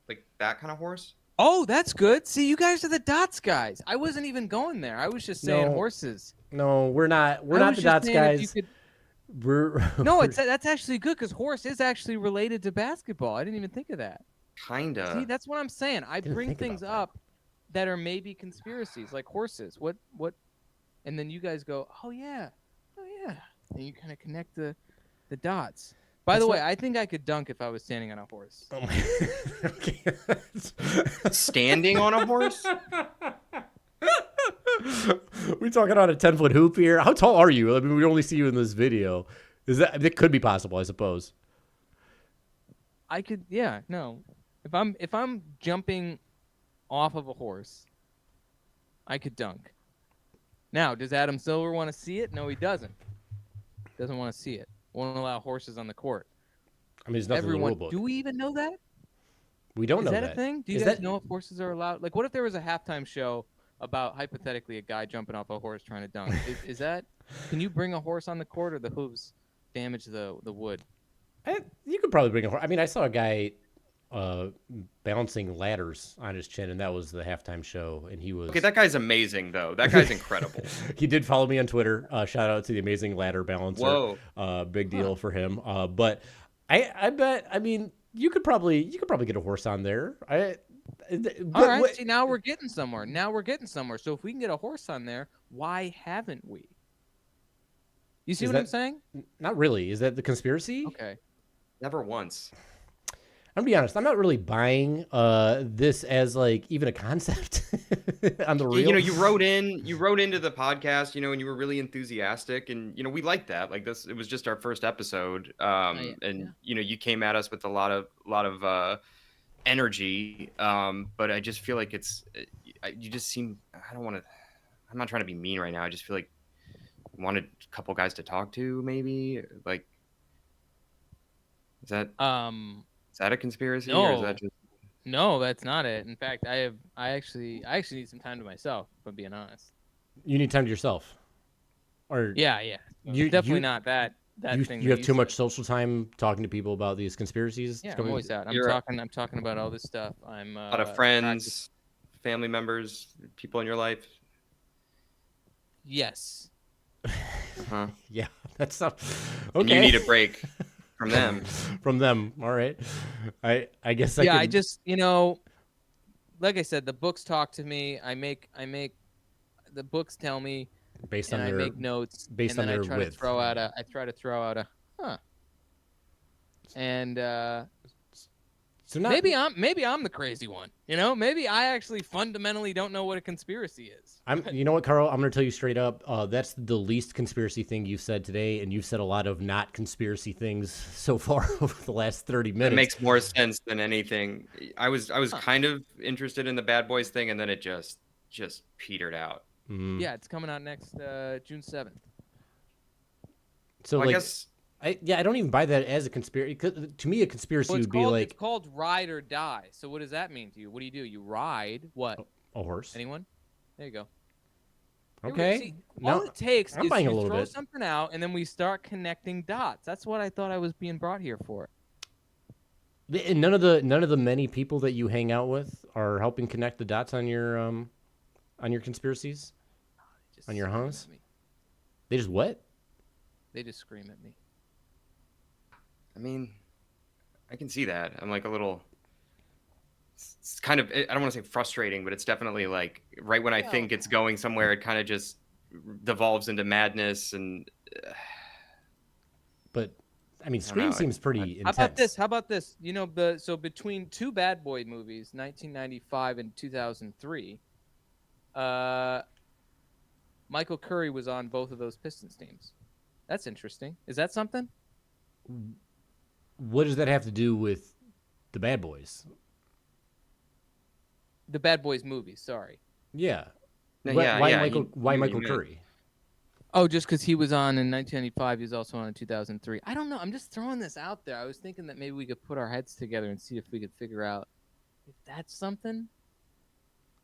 S2: like that kind of horse.
S3: Oh, that's good. See, you guys are the dots guys. I wasn't even going there. I was just saying
S1: No.
S3: horses.
S1: No, we're not. We're
S3: I
S1: not
S3: was
S1: the
S3: just
S1: dots
S3: saying if you
S1: guys.
S3: could-
S1: We're
S3: No, that's actually good because horse is actually related to basketball. I didn't even think of that.
S2: Kinda.
S3: See, that's what I'm saying. I
S1: Didn't
S3: bring
S1: think about
S3: things
S1: that.
S3: up that are maybe conspiracies, like horses. What, and then you guys go, oh yeah, and you kind of connect the dots. By
S1: That's
S3: the way,
S1: what-
S3: I think I could dunk if I was standing on a horse.
S1: Oh my. Okay.
S2: Standing on a horse?
S1: We talking on a 10-foot hoop here? How tall are you? I mean, we only see you in this video. It could be possible, I suppose.
S3: I could, yeah, no. If I'm jumping off of a horse, I could dunk. Now, does Adam Silver want to see it? No, he doesn't. Doesn't want to see it. Won't allow horses on the court.
S1: I mean, there's nothing in the
S3: Everyone,
S1: rule book.
S3: do we even know that?
S1: We don't know
S3: Is that a thing? Do you
S1: Is
S3: guys
S1: that-
S3: know if horses are allowed? Like, what if there was a halftime show about hypothetically a guy jumping off a horse trying to dunk? Is that? Can you bring a horse on the court, or the hooves damage the wood?
S1: You could probably bring a horse. I mean, I saw a guy balancing ladders on his chin, and that was the halftime show. And he was
S2: Okay, that guy's amazing though. That guy's incredible.
S1: He did follow me on Twitter. Shout out to the amazing ladder balancer.
S2: Whoa.
S1: Big deal for him. But I bet. I mean, you could probably get a horse on there.
S3: All right. See, now we're getting somewhere. So if we can get a horse on there, why haven't we? You see
S1: Is
S3: what
S1: that-
S3: I'm saying?
S1: Not really. Is that the conspiracy?
S3: Okay.
S2: Never once.
S1: I'm gonna be honest. I'm not really buying this as like even a concept on the real.
S2: You know, you wrote into the podcast, you know, and you were really enthusiastic, and you know, we liked that. Like this, it was just our first episode, and you know, you came at us with a lot of energy, but I just feel like you just seem. I don't want to. I'm not trying to be mean right now. I just feel like I wanted a couple guys to talk to, maybe. Like, is that a conspiracy, or is
S3: No.
S2: that just?
S3: No, that's not it. In fact, I actually need some time to myself, if I'm being honest.
S1: You need time to yourself, or
S3: Yeah.
S1: You-
S3: Definitely
S1: you-
S3: not that
S1: you,
S3: thing.
S1: you
S3: that
S1: have too much
S3: said.
S1: social time talking to people about these conspiracies.
S3: Yeah, I'm
S1: Coming-
S3: always out. I'm
S2: You're-
S3: talking about all this stuff. I'm
S2: A lot of friends, family members, people in your life.
S3: Yes.
S2: Huh?
S1: Yeah, that's not
S2: And
S1: okay.
S2: you need a break from them.
S1: From them. All right. I guess.
S3: I
S1: could-
S3: just, like I said, the books talk to me. I make the books tell me,
S1: based
S3: and
S1: on
S3: I
S1: their
S3: make notes,
S1: based
S3: and
S1: on
S3: then
S1: their
S3: I try
S1: width.
S3: to throw out a huh. And
S1: So not
S3: maybe I'm the crazy one. You know, maybe I actually fundamentally don't know what a conspiracy is.
S1: You know what, Carl? I'm going to tell you straight up. That's the least conspiracy thing you've said today, and you've said a lot of not conspiracy things so far over the last 30 minutes.
S2: It makes more sense than anything. I was kind of interested in the Bad Boys thing, and then it just petered out.
S3: Yeah, it's coming out next June 7th.
S1: So
S2: Well,
S1: like,
S2: I guess
S1: I don't even buy that as a conspiracy. To me, a conspiracy would be like
S3: it's called Ride or Die. So what does that mean to you? What do? You ride what?
S1: a horse.
S3: Anyone? There you go.
S1: Okay.
S3: See, all it takes
S1: I'm
S3: is
S1: buying a
S3: you
S1: little
S3: throw
S1: bit.
S3: something out, and then we start connecting dots. That's what I thought I was being brought here for.
S1: And none of the many people that you hang out with are helping connect the dots on your conspiracies,
S3: Just
S1: on your
S3: scream
S1: hunts.
S3: at me.
S1: They just what?
S3: They just scream at me.
S2: I mean, I can see that. I'm like a little. It's kind of. I don't want to say frustrating, but it's definitely like right when I think it's going somewhere, it kind of just devolves into madness and.
S1: But I mean, Scream seems pretty intense.
S3: How about this? You know, so between two Bad Boy movies, 1995 and 2003, Michael Curry was on both of those Pistons teams. That's interesting. Is that something?
S1: What does that have to do with the Bad Boys?
S3: The Bad Boys movies, sorry.
S1: Yeah.
S2: No,
S1: Why Michael Curry?
S3: Oh, just because he was on in 1995, he was also on in 2003. I don't know. I'm just throwing this out there. I was thinking that maybe we could put our heads together and see if we could figure out if that's something.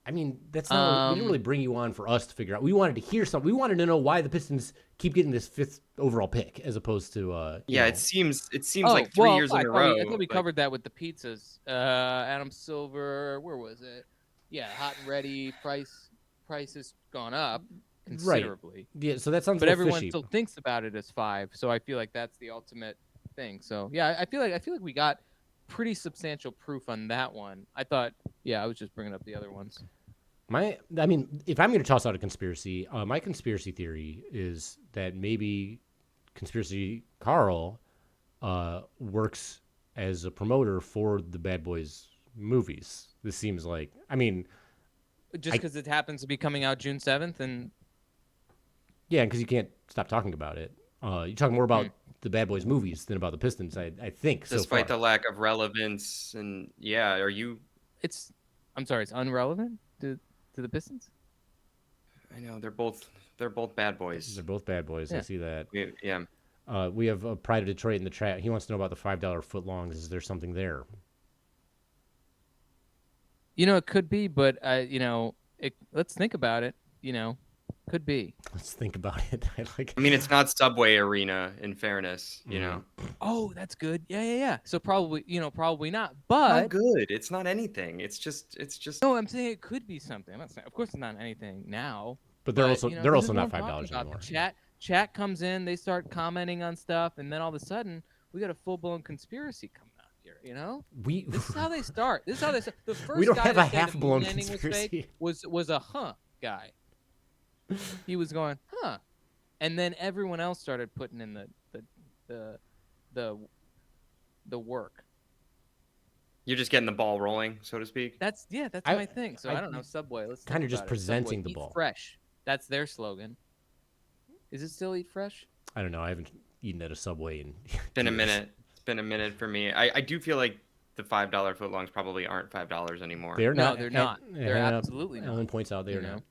S1: I mean, that's not. We didn't really bring you on for us to figure out. We wanted to hear something. We wanted to know why the Pistons keep getting this 5th overall pick as opposed to.
S2: It seems like 3 years in a row.
S3: I thought we covered that with the pizzas. Adam Silver, where was it? Yeah, hot and ready. Price has gone up considerably.
S1: Right. Yeah, so that sounds.
S3: But everyone
S1: fishy.
S3: still thinks about it as 5. So I feel like that's the ultimate thing. So yeah, I feel like we got pretty substantial proof on that one. I thought, I was just bringing up the other ones.
S1: I mean, if I'm going to toss out a conspiracy, my conspiracy theory is that maybe Conspiracy Carl works as a promoter for the Bad Boys movies. This seems like, I mean,
S3: just because it happens to be coming out June 7th, and
S1: yeah, because you can't stop talking about it. You talk more about the Bad Boys movies than about the Pistons, I think.
S2: Despite the lack of relevance, and are you?
S3: I'm sorry, it's unrelevant to the Pistons.
S2: I know they're both bad boys.
S1: They're both bad boys.
S3: Yeah.
S1: I see that.
S2: Yeah.
S1: We have Pride of Detroit in the chat. He wants to know about the $5 footlongs. Is there something there?
S3: You know, it could be, but let's think about it. Could be.
S1: Let's think about it.
S2: I mean, it's not Subway Arena. In fairness, you know.
S3: Oh, that's good. Yeah. So probably not. But
S2: not good. It's not anything. It's just.
S3: No, I'm saying it could be something. I'm not saying, of course, it's not anything now.
S1: But they're also not $5
S3: about.
S1: anymore.
S3: Chat comes in. They start commenting on stuff, and then all of a sudden, we got a full-blown conspiracy coming out here. You know.
S1: This
S3: is how they start. The first
S1: we don't
S3: guy
S1: have
S3: to
S1: a
S3: say the
S1: half-blown
S3: moon landing
S1: conspiracy.
S3: was a guy. He was going, and then everyone else started putting in the work.
S2: You're just getting the ball rolling, so to speak.
S3: That's my thing. So I don't know, Subway. Let's
S1: kind of just presenting
S3: Subway,
S1: the ball.
S3: Eat fresh. That's their slogan. Is it still Eat Fresh?
S1: I don't know. I haven't eaten at a Subway in
S2: been a minute. It's been a minute for me. I do feel like the $5 footlongs probably aren't $5 anymore.
S3: They're not. They're absolutely not.
S1: Ellen points out they are not.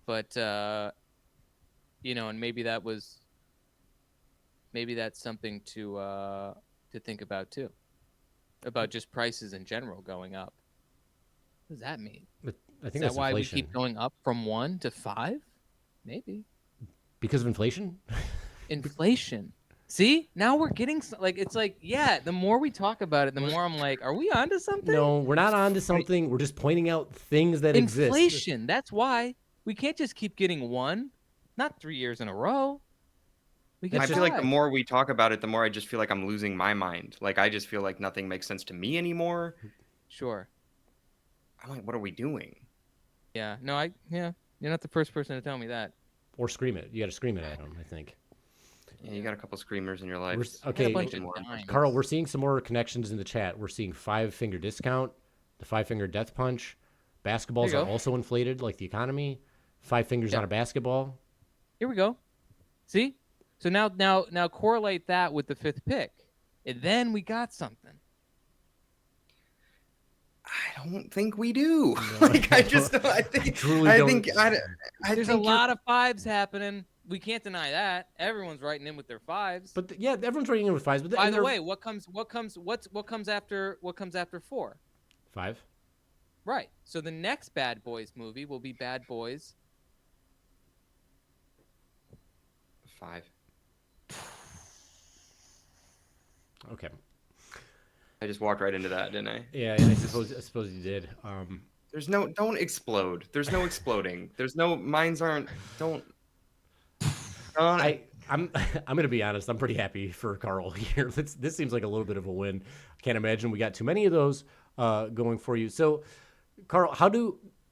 S3: But and maybe that's something to think about too, about just prices in general going up. What does that mean?
S1: But I think
S3: is
S1: that's
S3: that why
S1: inflation.
S3: we keep going up from 1 to 5? Maybe
S1: because of inflation.
S3: Inflation. See, now we're getting it's like the more we talk about it, the more I'm like, are we onto something?
S1: No, we're not onto something. We're just pointing out things that exist.
S3: Inflation. That's why. We can't just keep getting 1, not 3 years in a row.
S2: I feel like the more we talk about it, the more I just feel like I'm losing my mind. Like I just feel like nothing makes sense to me anymore.
S3: Sure.
S2: I'm like, what are we doing?
S3: Yeah. No, you're not the first person to tell me that.
S1: Or scream it. You got to scream it at him, I think.
S2: Yeah, you got a couple screamers in your life.
S1: Okay,
S3: a bunch of
S2: more.
S3: dimes.
S1: Carl, we're seeing some more connections in the chat. We're seeing 5-finger discount, the 5-finger death punch. Basketballs
S3: There
S1: are
S3: you go.
S1: also inflated, like the economy. 5 fingers
S3: Yeah.
S1: on a basketball.
S3: Here we go. See? So now correlate that with the 5th pick, and then we got something.
S2: I don't think we do.
S1: No,
S2: I think
S1: truly
S2: I
S1: don't.
S2: think
S3: There's a lot of 5s happening. We can't deny that. Everyone's writing in with their 5s.
S1: But yeah, everyone's writing in with 5s. But
S3: By the way, what comes after 4?
S1: 5.
S3: Right. So the next Bad Boys movie will be Bad Boys
S2: 5.
S1: Okay.
S2: I just walked right into that, didn't I?
S1: Yeah, I suppose you did.
S2: There's no, don't explode. There's no exploding. There's no, mines aren't, don't.
S1: I'm gonna be honest. I'm pretty happy for Carl here. This seems like a little bit of a win. I can't imagine we got too many of those going for you. So, Carl,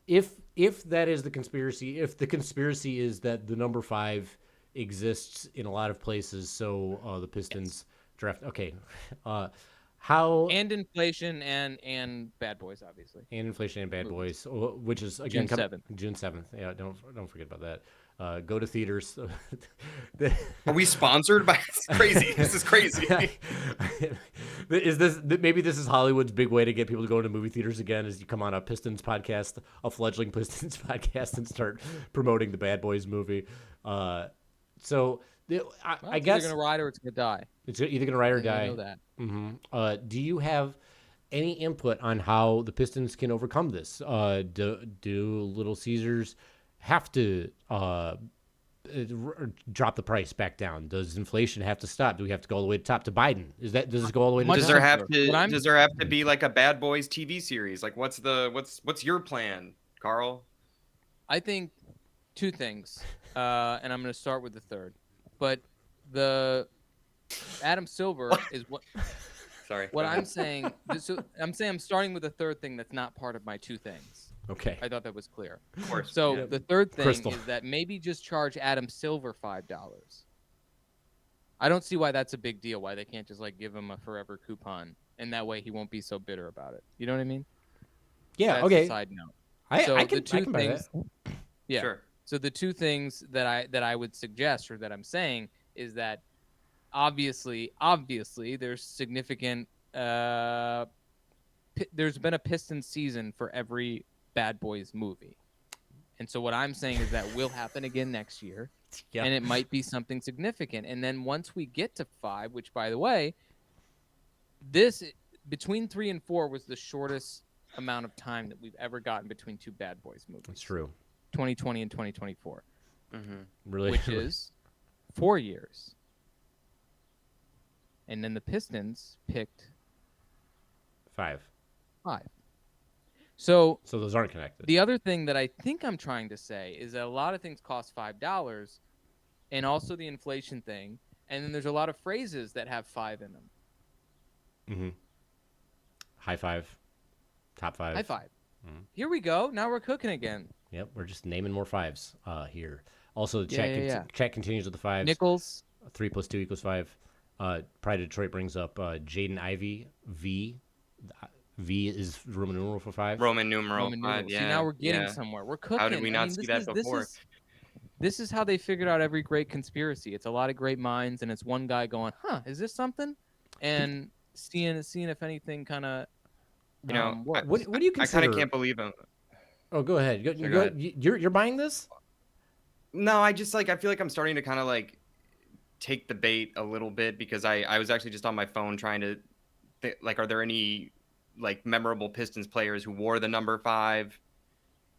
S1: if that is the conspiracy, if the conspiracy is that the number 5 exists in a lot of places, so the Pistons draft. Okay, how
S3: and inflation and Bad Boys, obviously.
S1: and inflation and Bad Boys, which is again
S3: June 7th.
S1: June 7th. Yeah, don't forget about that. Go to theaters.
S2: Are we sponsored by? It's crazy. This is crazy.
S1: Is this maybe this is Hollywood's big way to get people to go into movie theaters again? Is you come on a Pistons podcast, a fledgling Pistons podcast, and start promoting the Bad Boys movie. So I guess
S3: it's either gonna ride or it's gonna die.
S1: It's either gonna ride or die.
S3: I know that.
S1: Mm-hmm. Do you have any input on how the Pistons can overcome this? Do Little Caesars have to drop the price back down? Does inflation have to stop? Do we have to go all the way to top to Biden? Does it go all the way to
S2: Does
S1: top?
S2: there have to be like a Bad Boys TV series? Like what's your plan, Carl?
S3: I think 2 things, and I'm going to start with the third. But the Adam Silver is what.
S2: Sorry.
S3: What I'm saying. So I'm starting with the third thing that's not part of my 2 things.
S1: Okay.
S3: I thought that was clear.
S2: Of course.
S3: So
S2: Yeah.
S3: the third thing
S1: Crystal.
S3: is that maybe just charge Adam Silver $5. I don't see why that's a big deal. Why they can't just like give him a forever coupon, and that way he won't be so bitter about it. You know what I mean?
S1: Yeah.
S3: That's
S1: Okay.
S3: a side note.
S1: I
S3: So
S1: can
S3: the 2
S1: buy
S3: things.
S1: that.
S3: Yeah.
S2: Sure.
S3: So the 2 things that I would suggest or that I'm saying is that obviously there's significant there's been a Pistons season for every Bad Boys movie. And so what I'm saying is that will happen again next year.
S1: Yeah.
S3: And it might be something significant. And then once we get to 5, which by the way, this between 3 and 4 was the shortest amount of time that we've ever gotten between 2 Bad Boys movies.
S1: That's true.
S3: 2020 and 2024.
S2: Mm-hmm.
S1: Really.
S3: Which is 4 years. And then the Pistons picked
S1: 5.
S3: 5. So
S1: those aren't connected.
S3: the other thing that I think I'm trying to say is that a lot of things cost $5, and also the inflation thing, and then there's a lot of phrases that have 5 in them.
S1: Mm-hmm. High 5. Top 5.
S3: High 5.
S1: Mhm.
S3: Here we go. Now we're cooking again.
S1: Yep, we're just naming more 5s here. Also, the
S3: Yeah,
S1: chat continues with the 5s.
S3: Nickels.
S1: 3 + 2 = 5. Pride of Detroit brings up Jaden Ivey, V. V is Roman numeral for 5.
S2: Roman numeral
S3: Roman
S2: 5.
S3: numerals.
S2: Yeah.
S3: See, now we're getting
S2: yeah.
S3: somewhere. We're cooking.
S2: How did we not see
S3: this
S2: that
S3: is-
S2: before?
S3: This is how they figured out every great conspiracy. It's a lot of great minds, and it's one guy going, "Huh, is this something?" And seeing if anything kind of,
S2: You know,
S3: works.
S1: What do you
S2: I
S1: consider?
S2: kind of can't believe him.
S1: Oh, go ahead.
S2: Sure, go ahead.
S1: You're buying this?
S2: No, I just I feel like I'm starting to kind of like take the bait a little bit because I was actually just on my phone trying to are there any like memorable Pistons players who wore the number 5?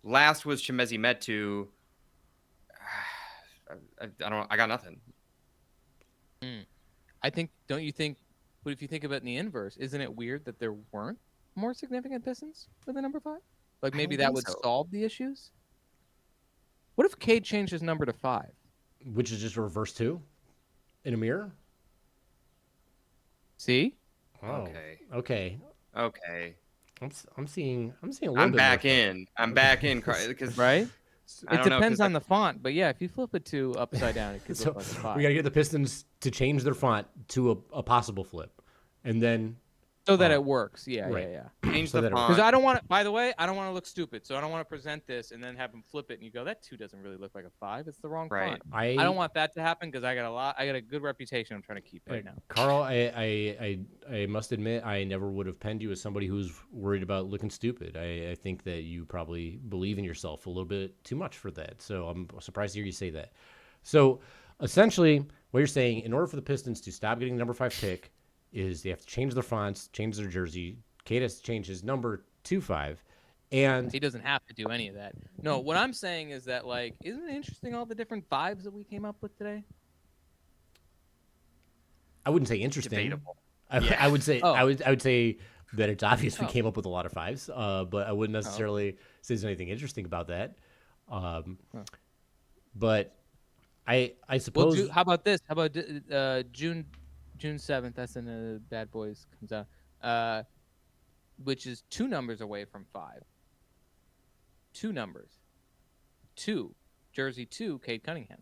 S2: Last was Chimezie Metu. I got nothing.
S3: I think, don't you think? But if you think about it in the inverse, isn't it weird that there weren't more significant Pistons with the number 5? Like maybe
S2: don't
S3: that
S2: think
S3: would
S2: so.
S3: solve the issues. What if Cade changed his number to 5?
S1: Which is just a reverse 2 in a mirror?
S3: See?
S1: Oh,
S2: Okay.
S1: Okay.
S2: Okay.
S1: I'm seeing a little
S2: I'm
S1: bit
S2: back
S1: more.
S2: in. I'm back in because
S3: Right?
S2: I
S3: It
S2: don't know, 'cause
S3: depends on the font, but yeah, if you flip it to upside down, it could
S1: So
S3: look like a 5.
S1: we got to get the Pistons to change their font to a possible flip, and then
S3: So that it works. Yeah,
S1: right.
S3: yeah, yeah.
S2: change
S1: So
S2: the
S1: that it works.
S3: Because
S2: font.
S3: I don't want to. By the way, I don't want to look stupid, so I don't want to present this and then have them flip it, and you go, "That 2 doesn't really look like a 5. It's the wrong
S2: Right.
S3: font."
S1: I
S3: I don't want that to happen because I got a good reputation I'm trying to keep right
S1: Like,
S3: now.
S1: Carl, I must admit, I never would have penned you as somebody who's worried about looking stupid. I think that you probably believe in yourself a little bit too much for that. So I'm surprised to hear you say that. So essentially, what you're saying, in order for the Pistons to stop getting the number 5 pick, is they have to change their fonts, change their jersey. Kate has to change his number to 5. And
S3: He doesn't have to do any of that. No, what I'm saying is that, like, isn't it interesting all the different 5s that we came up with today?
S1: I wouldn't say interesting.
S2: Debatable.
S1: I would say
S3: Oh.
S1: I would say that it's obvious we
S3: Oh.
S1: came up with a lot of 5s, but I wouldn't necessarily say there's anything interesting about that. But I
S3: Well,
S1: suppose
S3: how about this? How about June 7th? That's in the Bad Boys comes out, which is 2 numbers away from 5. 2 numbers. 2 Jersey 2 Cade Cunningham.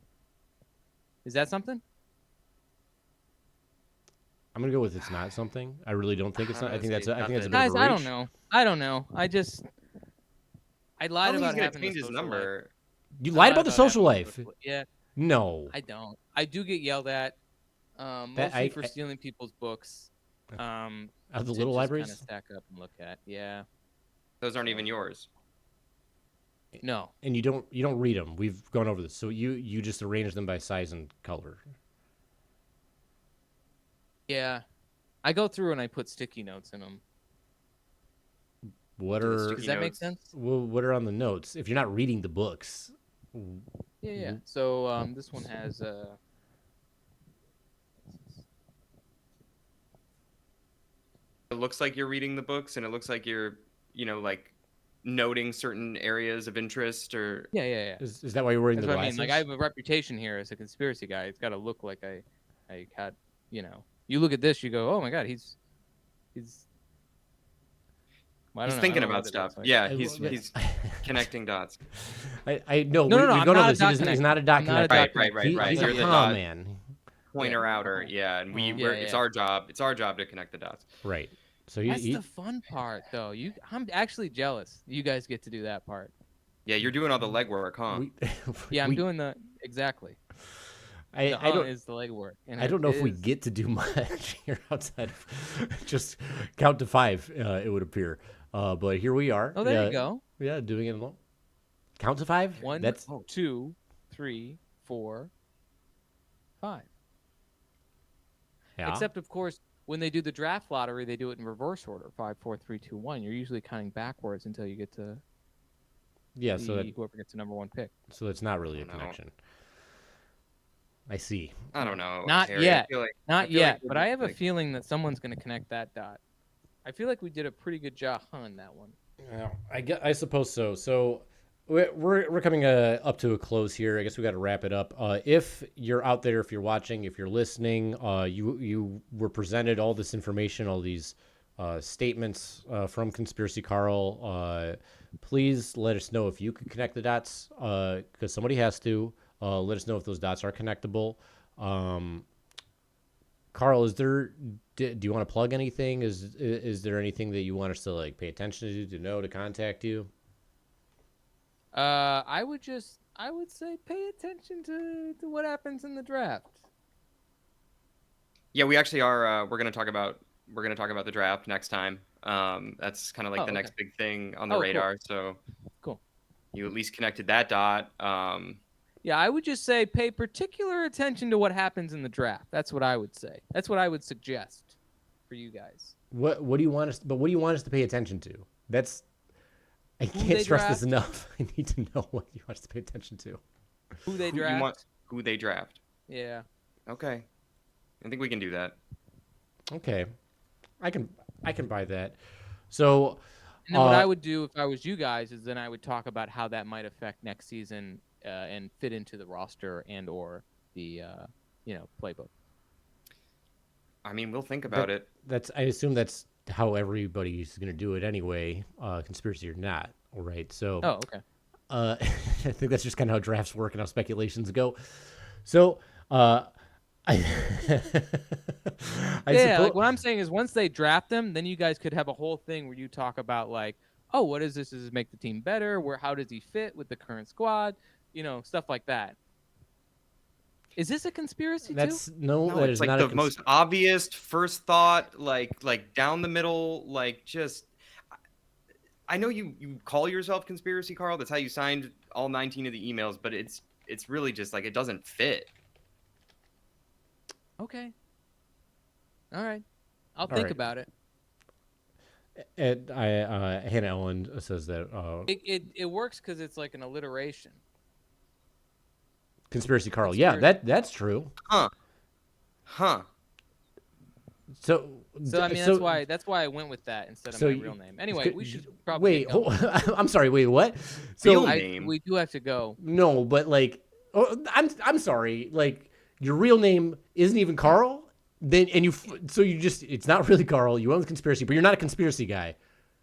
S3: Is that something?
S1: I'm gonna go with it's not something. I really don't think it's not. I think that's a bit of a
S3: Guys, I don't
S1: reach.
S3: know. I don't know. I lied
S2: I don't think
S3: about
S2: he's gonna
S3: having
S2: change
S3: the
S2: his
S3: social
S2: number.
S3: life.
S1: You
S3: I
S1: lied about the social
S3: having
S1: life.
S3: Yeah,
S1: No.
S3: I don't. I do get yelled at, mostly for stealing people's books.
S1: Out of the
S3: to
S1: little
S3: just
S1: libraries.
S3: kind of stack up and look at. Yeah.
S2: Those aren't even yours.
S3: No.
S1: And you don't read them. We've gone over this. So you just arrange them by size and color.
S3: Yeah. I go through and I put sticky notes in them.
S1: What
S2: Do the
S1: are
S2: sticky
S3: Does that make
S2: notes.
S3: sense?
S1: what are on the notes? If you're not reading the books,
S3: Yeah, yeah. So this one has
S2: It looks like you're reading the books, and it looks like you're, like noting certain areas of interest or.
S3: yeah.
S1: is that why you're wearing
S3: That's
S1: the
S3: what I
S1: glasses?
S3: mean. Like I have a reputation here as a conspiracy guy. It's got to look like I had, You look at this, you go, oh my god, he's. Well, I
S2: He's
S3: don't know. I
S2: thinking
S3: don't know
S2: about
S3: what it
S2: stuff.
S3: looks like.
S2: Yeah,
S1: I-
S2: he's connecting dots.
S1: I know.
S3: No,
S1: We've
S3: I'm
S1: gone
S3: not
S1: over
S3: a
S1: this.
S3: dot
S1: He's not a dot
S3: I'm not a
S1: connector.
S3: dot
S2: Right.
S1: He's
S2: You're
S1: a
S2: the
S1: com
S2: dot
S1: man.
S2: pointer outer. Yeah, and it's
S3: Yeah.
S2: our job. It's our job to connect the dots.
S1: Right. So
S3: That's the fun part, though. I'm actually jealous. You guys get to do that part.
S2: Yeah, you're doing all the legwork, huh?
S3: Yeah, I'm doing the exactly.
S1: I don't.
S3: Is the legwork.
S1: I don't know if we get to do much here outside of just count to 5. It would appear, but here we are.
S3: Oh, there you go.
S1: Yeah, doing it alone. Count to 5.
S3: 1,
S1: That's
S3: 2, 3, 4, 5.
S1: yeah.
S3: Except, of course, when they do the draft lottery, they do it in reverse order: 5, 4, 3, 2, 1. You're usually counting backwards until you get to
S1: yeah. So
S3: whoever gets the number 1 pick.
S1: so it's not really a
S2: No.
S1: connection. I see.
S2: I don't know.
S3: Not
S2: Harry.
S3: yet.
S2: I feel like,
S3: Not
S2: feel
S3: yet,
S2: like
S3: but I have a
S2: like-
S3: feeling that someone's going to connect that dot. I feel like we did a pretty good job on that one.
S1: Well, I suppose so. So we're coming up to a close here. I guess we got to wrap it up. If you're out there, if you're watching, if you're listening, you were presented all this information, all these statements from Conspiracy Carl. Please let us know if you could connect the dots, because somebody has to. Let us know if those dots are connectable. Carl, do you want to plug anything? Is there anything that you want us to like pay attention to know, to contact you?
S3: I would say pay attention to what happens in the draft.
S2: Yeah, we actually are. We're gonna talk about the draft next time. That's kind of like the next big thing on the radar. So
S3: Cool.
S2: You at least connected that dot.
S3: Yeah, I would just say pay particular attention to what happens in the draft. That's what I would say. That's what I would suggest for you guys.
S1: What do you want us? But what do you want us to pay attention to? I can't
S3: they
S1: stress this
S3: draft.
S1: enough. I need to know what you want us to pay attention to.
S3: Who they
S2: Who you
S3: draft.
S2: want- Who they draft.
S3: Yeah.
S2: Okay, I think we can do that.
S1: Okay, I can buy that. So,
S3: And then what I would do if I was you guys is then I would talk about how that might affect next season and fit into the roster and or the playbook.
S2: I mean, we'll think about it.
S1: I assume that's how everybody's going to do it anyway, conspiracy or not. All right. So,
S3: Oh, okay.
S1: think that's just kind of how drafts work and how speculations go. So, I
S3: Like what I'm saying is once they draft them, then you guys could have a whole thing where you talk about like, oh, what is this? Does it make the team better? How does he fit with the current squad? Stuff like that. Is this a conspiracy
S1: no,
S2: No,
S1: that
S2: it's
S1: is
S2: like
S1: not
S2: the most obvious first thought, like down the middle, like just. I know you call yourself Conspiracy Carl. That's how you signed all 19 of the emails, but it's really just like it doesn't fit.
S3: Okay. All right. I'll think about it.
S1: And Hannah Ellen says that
S3: It works because it's like an alliteration.
S1: Conspiracy Carl. Yeah, that's true.
S2: Huh.
S1: So
S3: I mean, that's why I went with that instead of my real name. Anyway, we should probably
S1: I'm sorry. Wait, what?
S2: Real name?
S3: We do have to go.
S1: No, but like, I'm sorry. Like, your real name isn't even Carl. Then it's not really Carl. You own the conspiracy, but you're not a conspiracy guy.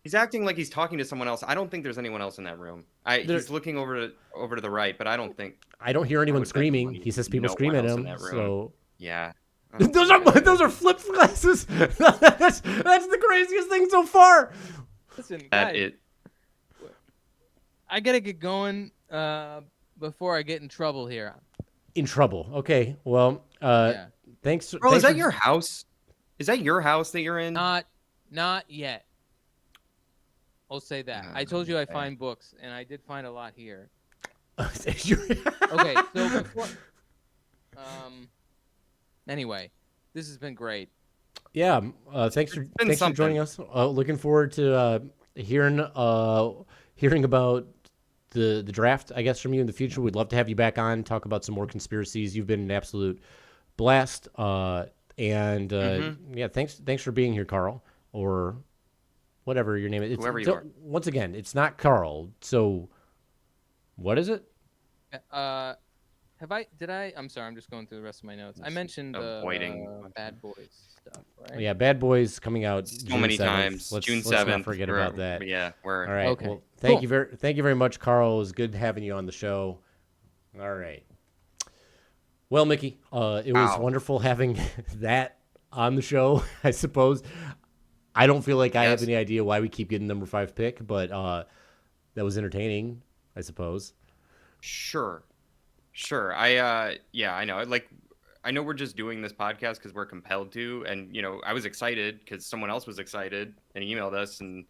S2: He's acting like he's talking to someone else. I don't think there's anyone else in that room. He's looking over to the right, but I don't think.
S1: I don't hear anyone screaming. He says people scream at him. So
S2: yeah.
S1: Those are flip glasses. That's the craziest thing so far.
S3: Listen, guys, I gotta get going before I get in trouble here.
S1: In trouble. Okay. Well,
S3: yeah.
S1: Thanks.
S2: Bro, is that your house? Is that your house that you're in?
S3: Not yet. I'll say that. I told you I find books, and I did find a lot here. Okay, so before, anyway, this has been great.
S1: Yeah, thanks for joining us. Looking forward to hearing about the draft, I guess, from you in the future. We'd love to have you back on, talk about some more conspiracies. You've been an absolute blast. Yeah, thanks for being here, Carl, or whatever your name is.
S2: Whoever you are.
S1: Once again, it's not Carl. So what is it?
S3: I'm sorry, I'm just going through the rest of my notes. I mentioned Bad Boys stuff, right?
S1: Yeah, Bad Boys coming out
S2: so
S1: June
S2: many
S1: 7th.
S2: times.
S1: June 7th. Let's not forget about that.
S2: Yeah, we're
S1: all right.
S3: Okay.
S1: Well, thank you very much, Carl. It was good having you on the show. All right. Well, Mickey, it was wonderful having that on the show, I suppose. I don't feel like I have any idea why we keep getting number 5 pick, but that was entertaining, I suppose.
S2: Sure. I know. Like, I know we're just doing this podcast because we're compelled to, and I was excited because someone else was excited and he emailed us, and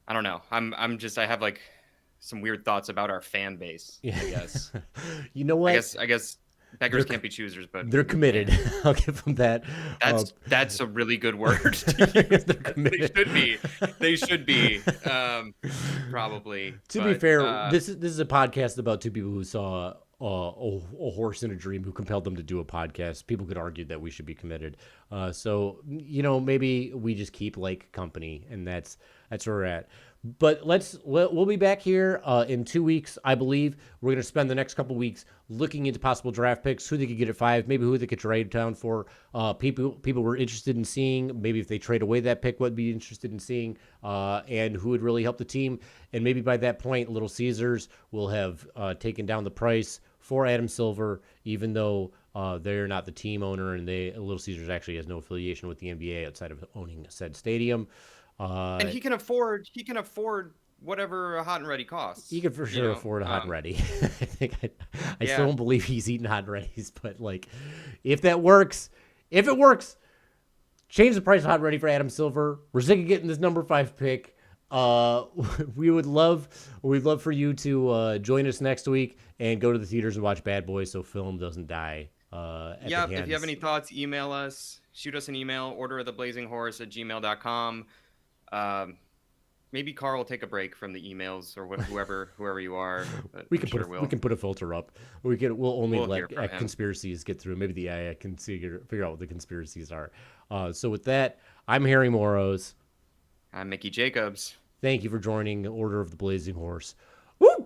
S2: I don't know. I have like some weird thoughts about our fan base. I guess.
S1: You know what?
S2: I guess beggars can't be choosers, but
S1: they're committed. I'll give them that.
S2: That's a really good word.
S1: They're committed.
S2: They should be. Probably.
S1: To be fair, this is a podcast about two people who saw a horse in a dream who compelled them to do a podcast. People could argue that we should be committed. So maybe we just keep like company, and that's where we're at. But we'll be back here in 2 weeks, I believe. We're going to spend the next couple weeks looking into possible draft picks, who they could get at 5, maybe who they could trade down for. People we're interested in seeing, maybe if they trade away that pick, what would be interested in seeing, and who would really help the team. And maybe by that point, Little Caesars will have taken down the price for Adam Silver, even though they're not the team owner, and Little Caesars actually has no affiliation with the NBA outside of owning said stadium.
S2: And he can afford whatever a hot and ready costs.
S1: He could for sure afford a hot and ready. I still don't believe he's eating hot and readies, but like, if it works, change the price of hot and ready for Adam Silver. We're sick of getting this number 5 pick. We'd love for you to join us next week and go to the theaters and watch Bad Boys so film doesn't die. If
S2: you have any thoughts, email us. Shoot us an email, orderoftheblazing-horse@gmail.com. Maybe Carl will take a break from the emails, or whoever you are.
S1: We can put a filter up. We'll only let conspiracies get through. Maybe the AI can figure out what the conspiracies are. So with that, I'm Harry Moros.
S2: I'm Mickey Jacobs.
S1: Thank you for joining Order of the Blazing Horse. Woo!